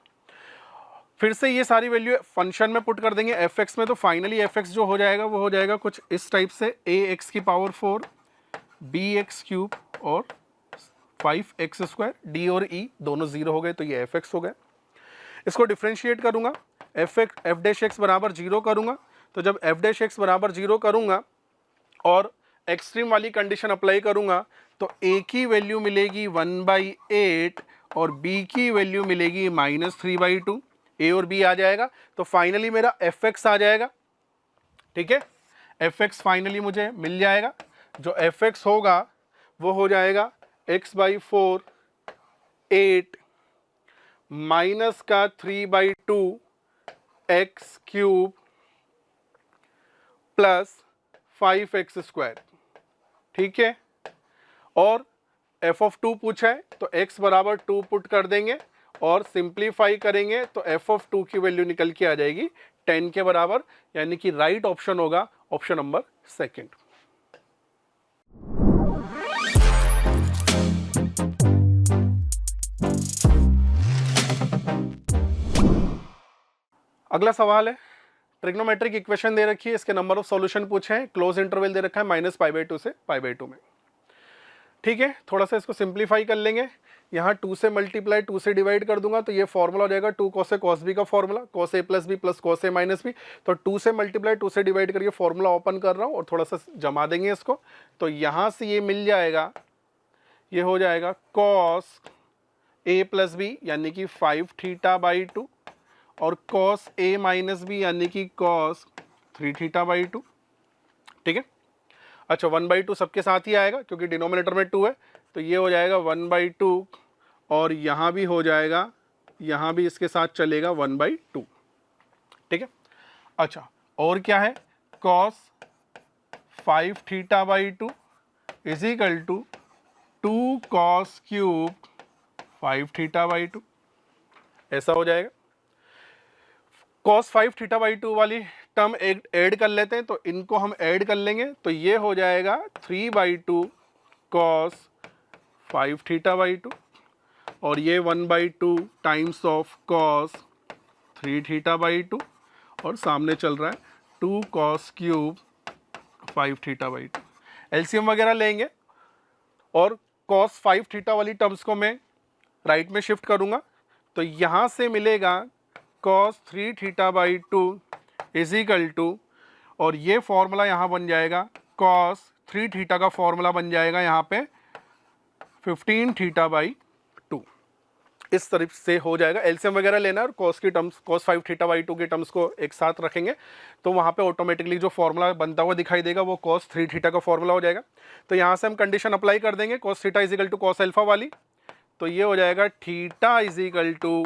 फिर से ये सारी वैल्यू फंक्शन में पुट कर देंगे एफ एक्स में, तो फाइनली एफ एक्स जो हो जाएगा वो हो जाएगा कुछ इस टाइप से, ए एक्स की पावर 4 बी एक्स क्यूब और 5x स्क्वायर, डी और ई दोनों 0 हो गए, तो ये एफ एक्स हो गए। इसको डिफ्रेंशिएट करूंगा, एफ डैश एक्स बराबर 0 करूंगा, तो जब एफ डैश एक्स बराबर 0 करूंगा और एक्सट्रीम वाली कंडीशन अप्लाई करूंगा तो a की वैल्यू मिलेगी 1/8 और b की वैल्यू मिलेगी -3/2। a और b आ जाएगा, तो फाइनली मेरा एफ एक्स आ जाएगा, ठीक है। एफ एक्स फाइनली मुझे मिल जाएगा। जो एफ एक्स होगा वो हो जाएगा x/4 8 माइनस का 3/2 x cube plus 5x square, ठीक है। और f(2) पूछा है तो x बराबर 2 पुट कर देंगे और सिंप्लीफाई करेंगे तो f(2) की वैल्यू निकल के आ जाएगी 10 के बराबर, यानी कि राइट ऑप्शन होगा ऑप्शन नंबर 2। अगला सवाल है, ट्रिग्नोमेट्रिक इक्वेशन दे रखी है, इसके नंबर ऑफ सॉल्यूशन पूछे हैं, क्लोज इंटरवल दे रखा है -π/2 से π/2 में, ठीक है। थोड़ा सा इसको सिंप्लीफाई कर लेंगे, यहाँ 2 से मल्टीप्लाई 2 से डिवाइड कर दूंगा तो ये फॉर्मूला हो जाएगा 2 cos a cos b का formula, cos a plus b plus cos a minus b. तो 2 से मल्टीप्लाई 2 से डिवाइड करके फॉर्मूला ओपन कर रहा हूँ और थोड़ा सा जमा देंगे इसको, तो यहाँ से ये मिल जाएगा, ये हो जाएगा cos a प्लस बी यानी कि 5θ/2 और cos a माइनस बी यानी कि cos 3θ/2, ठीक है। अच्छा, 1/2 सबके साथ ही आएगा क्योंकि डिनोमिनेटर में 2 है, तो ये हो जाएगा 1/2 और यहाँ भी हो जाएगा, यहाँ भी इसके साथ चलेगा 1/2, ठीक है। अच्छा, और क्या है, cos 5θ/2 is equal to 2 cos cube 5θ/2, ऐसा हो जाएगा। cos 5θ/2 वाली टर्म ऐड कर लेते हैं, तो इनको हम ऐड कर लेंगे, तो ये हो जाएगा 3/2 cos 5θ/2 और ये 1/2 टाइम्स ऑफ cos 3θ/2 और सामने चल रहा है 2 cos क्यूब 5θ/2। एलसीएम वगैरह लेंगे और cos 5θ वाली टर्म्स को मैं राइट में शिफ्ट करूंगा, तो यहाँ से मिलेगा cos 3θ/2 इज इक्वल टू, और ये फॉर्मूला यहाँ बन जाएगा, cos 3θ का फॉर्मूला बन जाएगा यहाँ पे 15θ/2। इस तरफ से हो जाएगा। एलसीएम वगैरह लेना और cos की टर्म्स, cos 5θ/2 के टर्म्स को एक साथ रखेंगे तो वहाँ पे ऑटोमेटिकली जो फॉर्मूला बनता हुआ दिखाई देगा वो cos 3θ का फॉर्मूला हो जाएगा। तो यहाँ से हम कंडीशन अप्लाई कर देंगे cos θ is equal to cos alpha वाली, तो ये हो जाएगा theta is equal to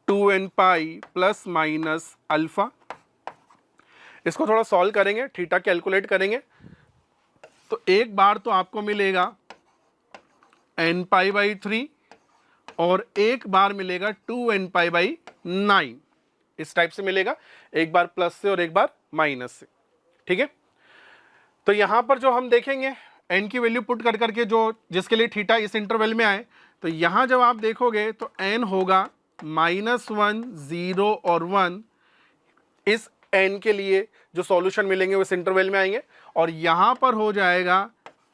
2nπ plus minus alpha. इसको थोड़ा सॉल्व करेंगे, थीटा कैलकुलेट करेंगे, तो एक बार तो आपको मिलेगा nπ/3 और एक बार मिलेगा 2nπ/9, इस टाइप से मिलेगा, एक बार प्लस से और एक बार माइनस से, ठीक है। तो यहां पर जो हम देखेंगे n की वैल्यू पुट कर करके जो जिसके लिए थीटा इस इंटरवल में आए, तो यहां जब आप देखोगे तो n होगा -1 0 और 1, इस n के लिए जो सॉल्यूशन मिलेंगे वो इस इंटरवल में आएंगे, और यहाँ पर हो जाएगा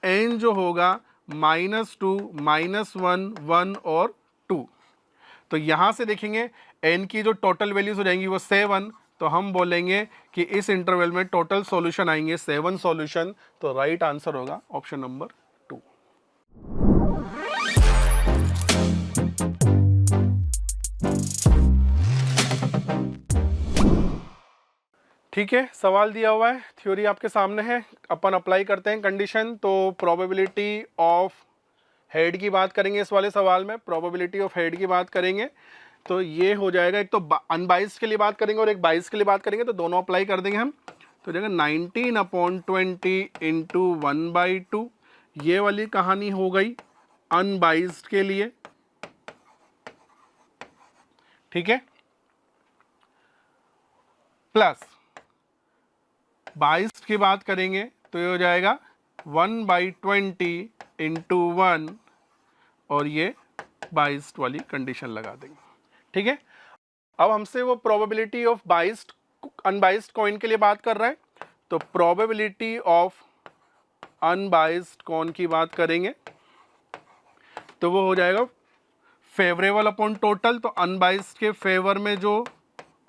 n जो होगा -2, -1, 1 और 2। तो यहाँ से देखेंगे n की जो टोटल वैल्यूज हो जाएंगी वो 7, तो हम बोलेंगे कि इस इंटरवल में टोटल सॉल्यूशन आएंगे 7 सॉल्यूशन। तो राइट आंसर होगा ऑप्शन नंबर 2। ठीक है, सवाल दिया हुआ है, थ्योरी आपके सामने है, अपन अप्लाई करते हैं कंडीशन। तो प्रोबेबिलिटी ऑफ हेड की बात करेंगे इस वाले सवाल में, प्रोबेबिलिटी ऑफ हेड की बात करेंगे। तो ये हो जाएगा, एक तो अनबाइस्ड के लिए बात करेंगे और एक बाइस्ड के लिए बात करेंगे, तो दोनों अप्लाई कर देंगे हम। तो जाएगा 19/20 इंटू 1/2, ये वाली कहानी हो गई अनबाइस्ड के लिए। ठीक है, प्लस बाइस्ड की बात करेंगे तो ये हो जाएगा 1/20 इंटू 1, और ये बाइस्ड वाली कंडीशन लगा देंगे। ठीक है, अब हमसे वो probability of biased unbiased coin के लिए बात कर रहा है, तो प्रोबेबिलिटी ऑफ अनबाइस्ड कॉइन की बात करेंगे तो वो हो जाएगा फेवरेबल अपॉन टोटल। तो अनबाइस्ड के फेवर में जो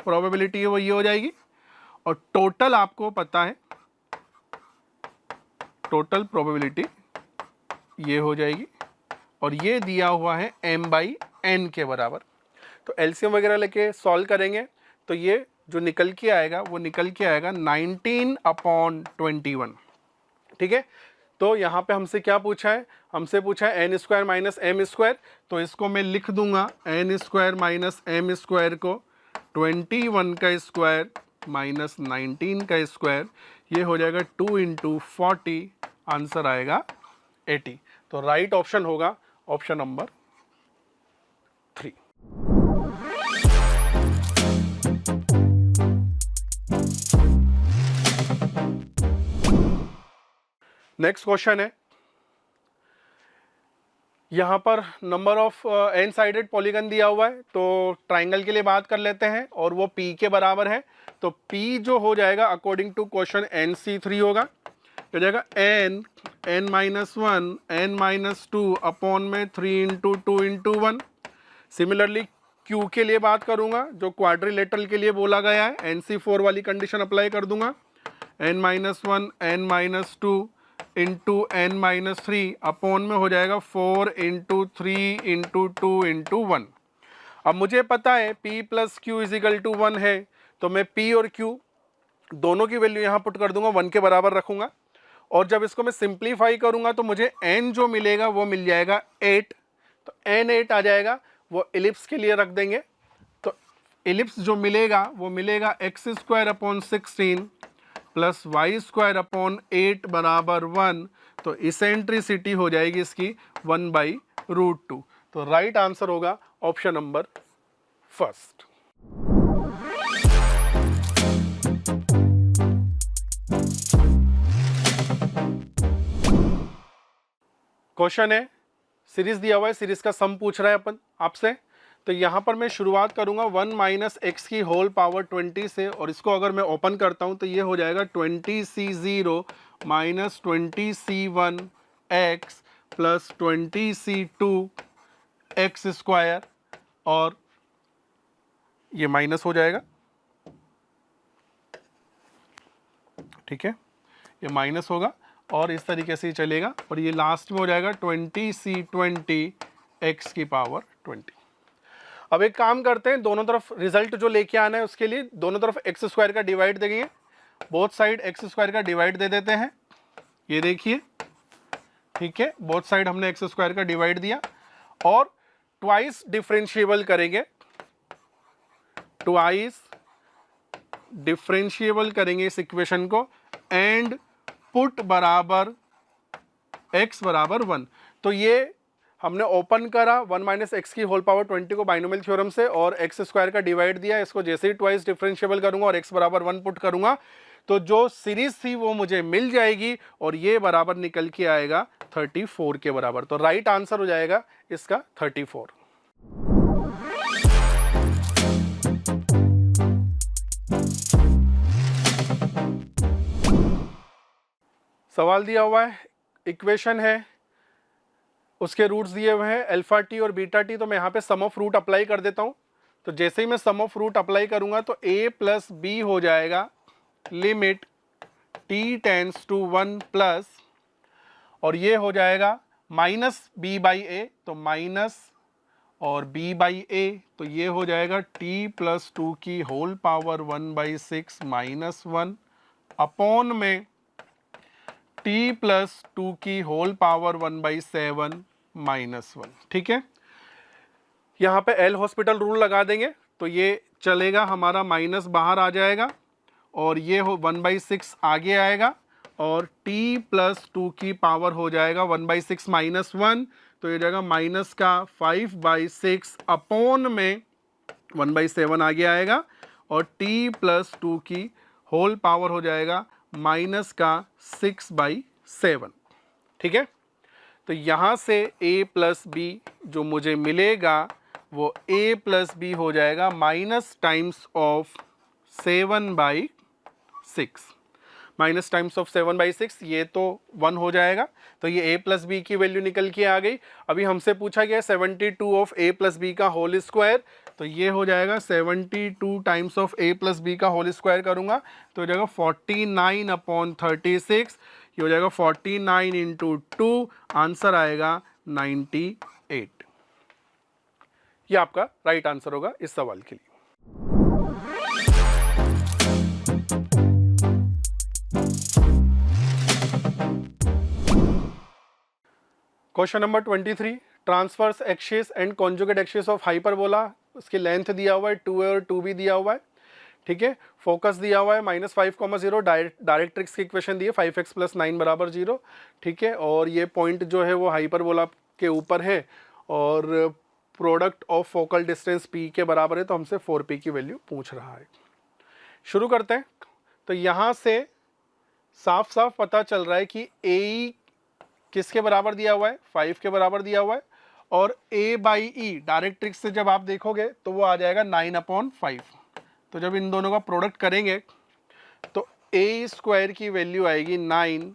प्रोबेबिलिटी है वो ये हो जाएगी, और टोटल आपको पता है टोटल प्रोबेबिलिटी ये हो जाएगी, और ये दिया हुआ है m/n के बराबर। तो एलसीएम वगैरह लेके सॉल्व करेंगे तो ये जो निकल के आएगा वो निकल के आएगा 19/21। ठीक है, तो यहाँ पे हमसे क्या पूछा है, हमसे पूछा है n² माइनस m²। तो इसको मैं लिख दूंगा n² माइनस m² को 21 का स्क्वायर माइनस 19 का स्क्वायर, ये हो जाएगा 2 इंटू 40, आंसर आएगा 80। तो राइट ऑप्शन होगा ऑप्शन नंबर 3। नेक्स्ट क्वेश्चन है, यहाँ पर number of n sided polygon दिया हुआ है, तो ट्राइंगल के लिए बात कर लेते हैं और वो p के बराबर है। तो p जो हो जाएगा अकॉर्डिंग टू क्वेश्चन nc3 होगा, हो जाएगा n-1 n-2 अपॉन में 3 इंटू 2 इंटू 1। सिमिलरली q के लिए बात करूंगा, जो क्वाड्रिलेटरल के लिए बोला गया है, nc4 वाली कंडीशन अप्लाई कर दूंगा, n-1 n-2 into n-3 upon में हो जाएगा 4 इंटू 3 इंटू 2 इंटू 1। अब मुझे पता है p plus q is equal to 1 है, तो मैं p और q दोनों की वैल्यू यहाँ पुट कर दूंगा, 1 के बराबर रखूंगा, और जब इसको मैं सिंप्लीफाई करूंगा तो मुझे n जो मिलेगा वो मिल जाएगा 8। तो n 8 आ जाएगा, वो एलिप्स के लिए रख देंगे। तो एलिप्स जो मिलेगा वो मिलेगा x² upon 16 plus y² upon 8 बराबर 1। तो इसेंट्रिसिटी हो जाएगी इसकी 1/√2। तो राइट आंसर होगा ऑप्शन नंबर फर्स्ट। क्वेश्चन है, सीरीज दिया हुआ है, सीरीज का सम पूछ रहा है अपन आपसे। तो यहाँ पर मैं शुरुआत करूँगा 1 माइनस एक्स की होल पावर 20 से, और इसको अगर मैं ओपन करता हूँ तो ये हो जाएगा 20c0 minus 20c1 x plus 20c2 x square, और ये माइनस हो जाएगा। ठीक है, ये माइनस होगा और इस तरीके से ही चलेगा, और ये लास्ट में हो जाएगा 20c20 एक्स की पावर 20। अब एक काम करते हैं, दोनों तरफ रिजल्ट जो लेके आना है उसके लिए दोनों तरफ x² का डिवाइड देंगे, बोथ साइड x² का डिवाइड दे देते हैं। ये देखिए, ठीक है, बोथ साइड हमने x² का डिवाइड दिया, और ट्वाइस डिफरेंशिएबल करेंगे, ट्वाइस डिफरेंशिएबल करेंगे इस इक्वेशन को, एंड पुट बराबर x बराबर 1। तो ये हमने ओपन करा 1 माइनस एक्स की होल पावर 20 को बाइनोमियल थ्योरम से, और x² का डिवाइड दिया, इसको जैसे ही ट्वाइस डिफरेंशिएबल करूंगा और x बराबर 1 पुट करूंगा तो जो सीरीज थी वो मुझे मिल जाएगी, और ये बराबर निकल के आएगा 34 के बराबर। तो राइट आंसर हो जाएगा इसका 34। सवाल दिया हुआ है, इक्वेशन है, उसके रूट्स दिए हुए हैं अल्फा टी और बीटा टी। तो मैं यहाँ पे सम ऑफ रूट अप्लाई कर देता हूँ। तो जैसे ही मैं सम ऑफ रूट अप्लाई करूँगा तो a प्लस बी हो जाएगा limit t tends to 1 plus, और ये हो जाएगा माइनस b बाई ए, तो माइनस और b बाई ए, तो ये हो जाएगा t प्लस 2 की होल पावर 1/6 माइनस 1 अपॉन में t प्लस 2 की होल पावर 1/7 माइनस 1। ठीक है, यहाँ पे एल हॉस्पिटल रूल लगा देंगे तो ये चलेगा, हमारा माइनस बाहर आ जाएगा और ये हो 1/6 आगे आएगा, और t प्लस 2 की पावर हो जाएगा 1/6 माइनस 1, तो ये जाएगा माइनस का 5/6 अपॉन में 1/7 आगे आएगा, और t प्लस 2 की होल पावर हो जाएगा माइनस का 6/7। ठीक है, तो यहाँ से a प्लस बी जो मुझे मिलेगा वो a प्लस बी हो जाएगा minus times of 7/6, minus times of 7/6, ये तो 1 हो जाएगा। तो ये a प्लस बी की वैल्यू निकल के आ गई। अभी हमसे पूछा गया 72 ऑफ a प्लस बी का होल स्क्वायर, तो ये हो जाएगा 72 times of a plus b का होल स्क्वायर करूँगा तो हो जाएगा 49/36, ये हो जाएगा 49 इंटू 2, आंसर आएगा 98। ये आपका राइट आंसर होगा इस सवाल के लिए। Question number 23, transverse axis and conjugate axis of hyperbola, उसकी लेंथ दिया हुआ है 2 है और 2b दिया हुआ है। ठीक है, फोकस दिया हुआ है -5,0, डायरेक्ट्रिक्स की इक्वेशन दी है 5x + 9 = 0। ठीक है, और ये पॉइंट जो है वो हाइपरबोला के ऊपर है और product of focal distance p के बराबर है, तो हमसे 4p की वैल्यू पूछ रहा है। शुरू करते हैं। तो यहाँ से साफ साफ पता चल रहा है कि a किसके बराबर दिया हुआ है, 5 के बराबर दिया हुआ है, और a/e डायरेक्ट्रिक्स से जब आप देखोगे तो वो आ जाएगा 9/5। तो जब इन दोनों का प्रोडक्ट करेंगे तो a² की वैल्यू आएगी 9,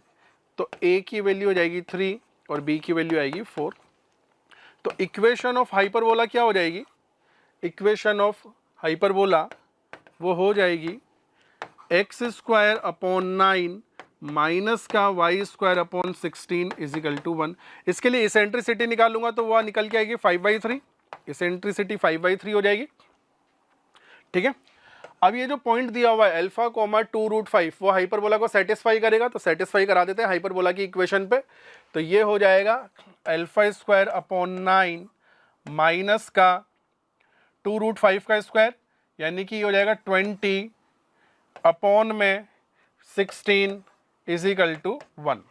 तो a की वैल्यू हो जाएगी 3 और b की वैल्यू आएगी 4। तो इक्वेशन ऑफ हाइपरबोला क्या हो जाएगी, इक्वेशन ऑफ हाइपरबोला वो हो जाएगी x² अपॉन 9 माइनस का y² अपॉन 16 = 1। इसके लिए इसेंट्रिसिटी निकालूंगा तो वह निकल के आएगी 5/3, इसेंट्रिसिटी 5/3 हो जाएगी। ठीक है, अब ये जो पॉइंट दिया हुआ है अल्फा कोमा 2√5 वो हाइपरबोला को सेटिस्फाई करेगा, तो सेटिस्फाई करा देते हैं हाइपरबोला की इक्वेशन पे। तो ये हो जाएगा α² अपॉन 9 माइनस का 2√5 का स्क्वायर, यानी कि हो जाएगा 20 अपॉन में 16 = 1।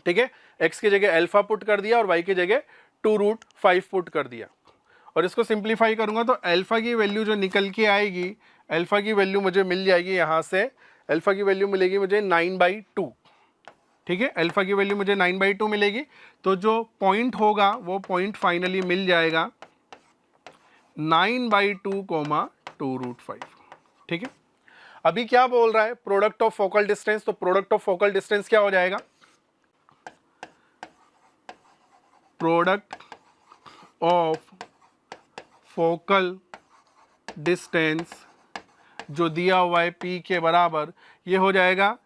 ठीक है, x की जगह अल्फा पुट कर दिया और y की जगह 2√5 पुट कर दिया, और इसको सिंप्लीफाई करूंगा तो अल्फा की वैल्यू जो निकल के आएगी, अल्फा की वैल्यू मुझे मिल जाएगी, यहाँ से अल्फा की वैल्यू मिलेगी मुझे 9/2। ठीक है, अल्फा की वैल्यू मुझे 9/2 मिलेगी, तो जो पॉइंट होगा वो पॉइंट फाइनली मिल जाएगा 9/2, 2√5। ठीक है, अभी क्या बोल रहा है, प्रोडक्ट ऑफ फोकल डिस्टेंस, तो प्रोडक्ट ऑफ फोकल डिस्टेंस क्या हो जाएगा, प्रोडक्ट ऑफ फोकल डिस्टेंस जो दिया हुआ है p के बराबर, ये हो जाएगा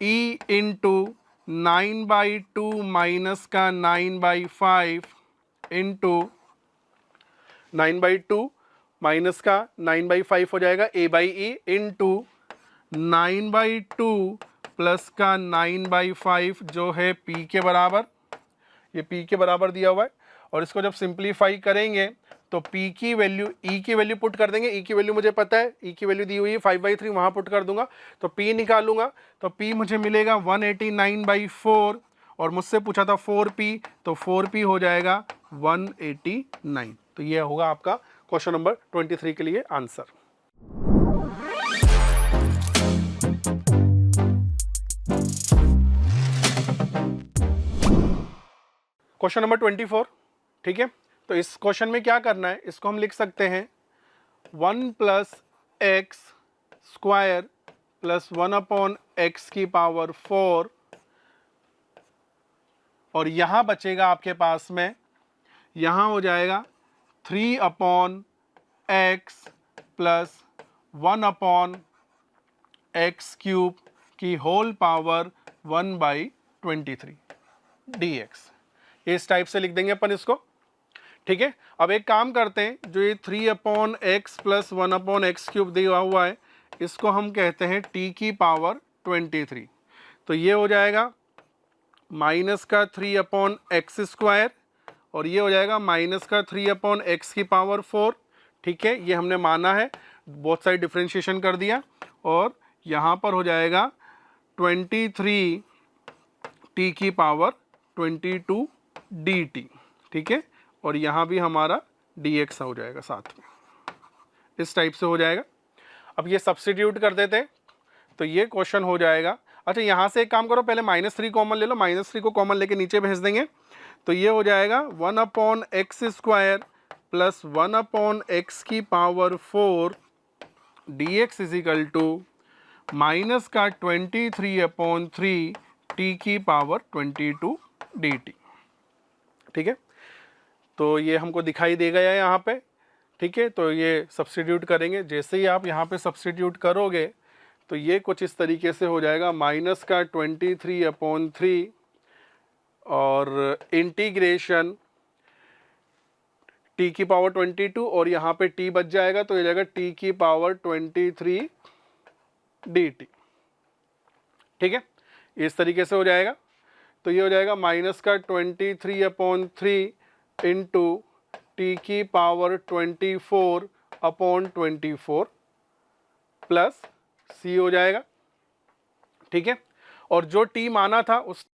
e इंटू 9/2 माइनस का 9/5 इंटू 9/2 माइनस का 9/5 हो जाएगा a/e इंटू 9/2 प्लस का 9/5 जो है p के बराबर, ये p के बराबर दिया हुआ है। और इसको जब सिंप्लीफाई करेंगे तो p की वैल्यू, e की वैल्यू पुट कर देंगे, e की वैल्यू मुझे पता है, e की वैल्यू दी हुई है 5/3, वहाँ पुट कर दूंगा तो p निकालूंगा, तो p मुझे मिलेगा 189/4, और मुझसे पूछा था 4p, तो 4p हो जाएगा 189। तो ये होगा आपका क्वेश्चन नंबर 23 के लिए आंसर। Question number 24। ठीक है, तो इस क्वेश्चन में क्या करना है, इसको हम लिख सकते हैं 1 + x² + 1/x की पावर 4 और यहाँ बचेगा आपके पास में, यहाँ हो जाएगा 3/x प्लस 1/x³ की होल पावर 1/23 dx। इस टाइप से लिख देंगे अपन इसको, ठीक है। अब एक काम करते हैं, जो ये 3/x प्लस 1/x³ दिया हुआ है, इसको हम कहते हैं t की पावर 23। तो ये हो जाएगा माइनस का 3/x² और ये हो जाएगा माइनस का 3/x की पावर 4, ठीक है। ये हमने माना है, बोथ साइड डिफरेंशिएशन कर दिया, और यहाँ पर हो जाएगा 23 t की पावर 22 dt, ठीक है। और यहाँ भी हमारा dx हो जाएगा साथ में, इस टाइप से हो जाएगा। अब ये सब्स्टिट्यूट कर देते हैं तो ये क्वेश्चन हो जाएगा। अच्छा, यहाँ से एक काम करो, पहले -3 कॉमन ले लो, -3 को कॉमन लेके नीचे भेज देंगे, तो ये हो जाएगा 1/x² प्लस 1/x की power 4 dx is equal to minus का 23/3 t की पावर 22 dt, ठीक है। तो ये हमको दिखाई दे गया यहाँ पे, ठीक है। तो ये सब्स्टिट्यूट करेंगे, जैसे ही आप यहाँ पे सब्स्टिट्यूट करोगे तो ये कुछ इस तरीके से हो जाएगा, माइनस का 23/3 और इंटीग्रेशन t की पावर 22 और यहाँ पे t बच जाएगा तो ये जाएगा t की पावर 23 dt, ठीक है। इस तरीके से हो जाएगा। तो ये हो जाएगा माइनस का 23/3 इंटू टी की पावर 24/24 प्लस c हो जाएगा, ठीक है। और जो t माना था उस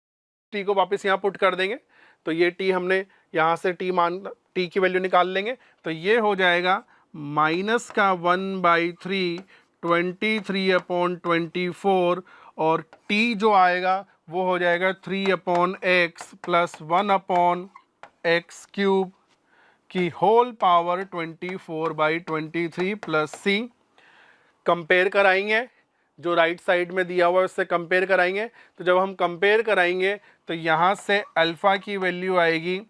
t को वापस यहाँ पुट कर देंगे, तो ये t हमने यहाँ से t की वैल्यू निकाल लेंगे, तो ये हो जाएगा माइनस का 1/3 23/24 और t जो आएगा वो हो जाएगा 3/x प्लस 1/x³ की whole power 24/23 plus c। Compare कराएंगे, जो राइट साइड में दिया हुआ है उससे कंपेयर कराएंगे। तो जब हम कंपेयर कराएंगे तो यहाँ से अल्फ़ा की वैल्यू आएगी,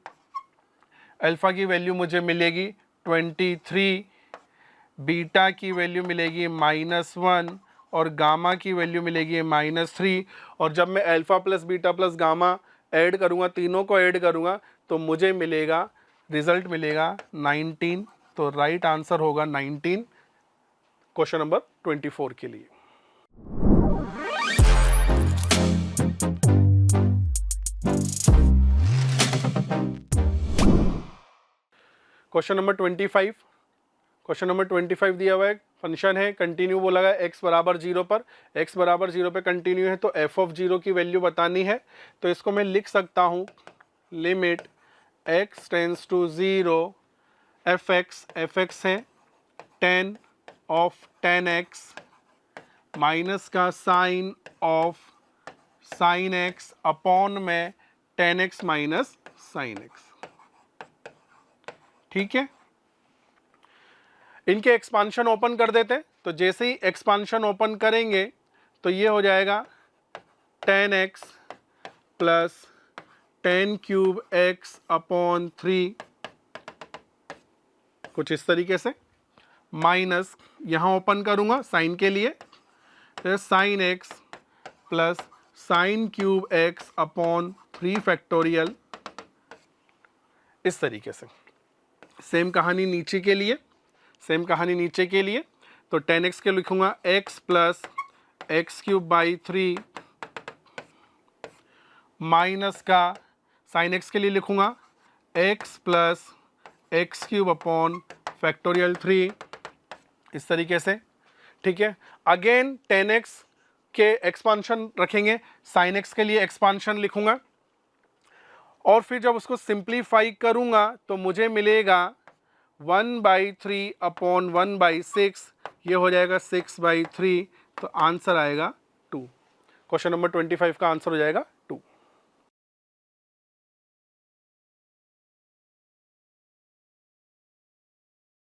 अल्फ़ा की वैल्यू मुझे मिलेगी 23, बीटा की वैल्यू मिलेगी -1 और गामा की वैल्यू मिलेगी -3। और जब मैं alpha plus beta plus gamma add करूँगा, तीनों को ऐड करूँगा, तो मुझे मिलेगा, रिजल्ट मिलेगा 19। तो राइट आंसर होगा 19 क्वेश्चन नंबर 24 के लिए। क्वेश्चन नंबर 25, क्वेश्चन नंबर 25 दिया हुआ है, फंक्शन है कंटिन्यू बोला गया x बराबर 0 पर, x बराबर 0 पे कंटिन्यू है तो f(0) की वैल्यू बतानी है। तो इसको मैं लिख सकता हूँ, limit x tends to 0 fx है tan of tan x minus का sine of sine x upon में tan x minus sine x, ठीक है। इनके एक्सपांशन ओपन कर देते हैं, तो जैसे ही एक्सपांशन ओपन करेंगे तो ये हो जाएगा tan x plus tan³ x upon 3, कुछ इस तरीके से, माइनस यहाँ ओपन करूँगा साइन के लिए, तो sine x plus sin³ x upon 3 factorial, इस तरीके से। सेम कहानी नीचे के लिए, सेम कहानी नीचे के लिए, तो tan x के लिखूँगा x प्लस x³ 3 माइनस का sin x के लिए लिखूँगा x plus x³ upon factorial 3, इस तरीके से, ठीक है। अगेन tan x के एक्सपांशन रखेंगे, sin x के लिए एक्सपांशन लिखूँगा और फिर जब उसको सिंप्लीफाई करूँगा तो मुझे मिलेगा 1/3 अपॉन 1/6, ये हो जाएगा 6/3, तो आंसर आएगा 2। क्वेश्चन नंबर 25 का आंसर हो जाएगा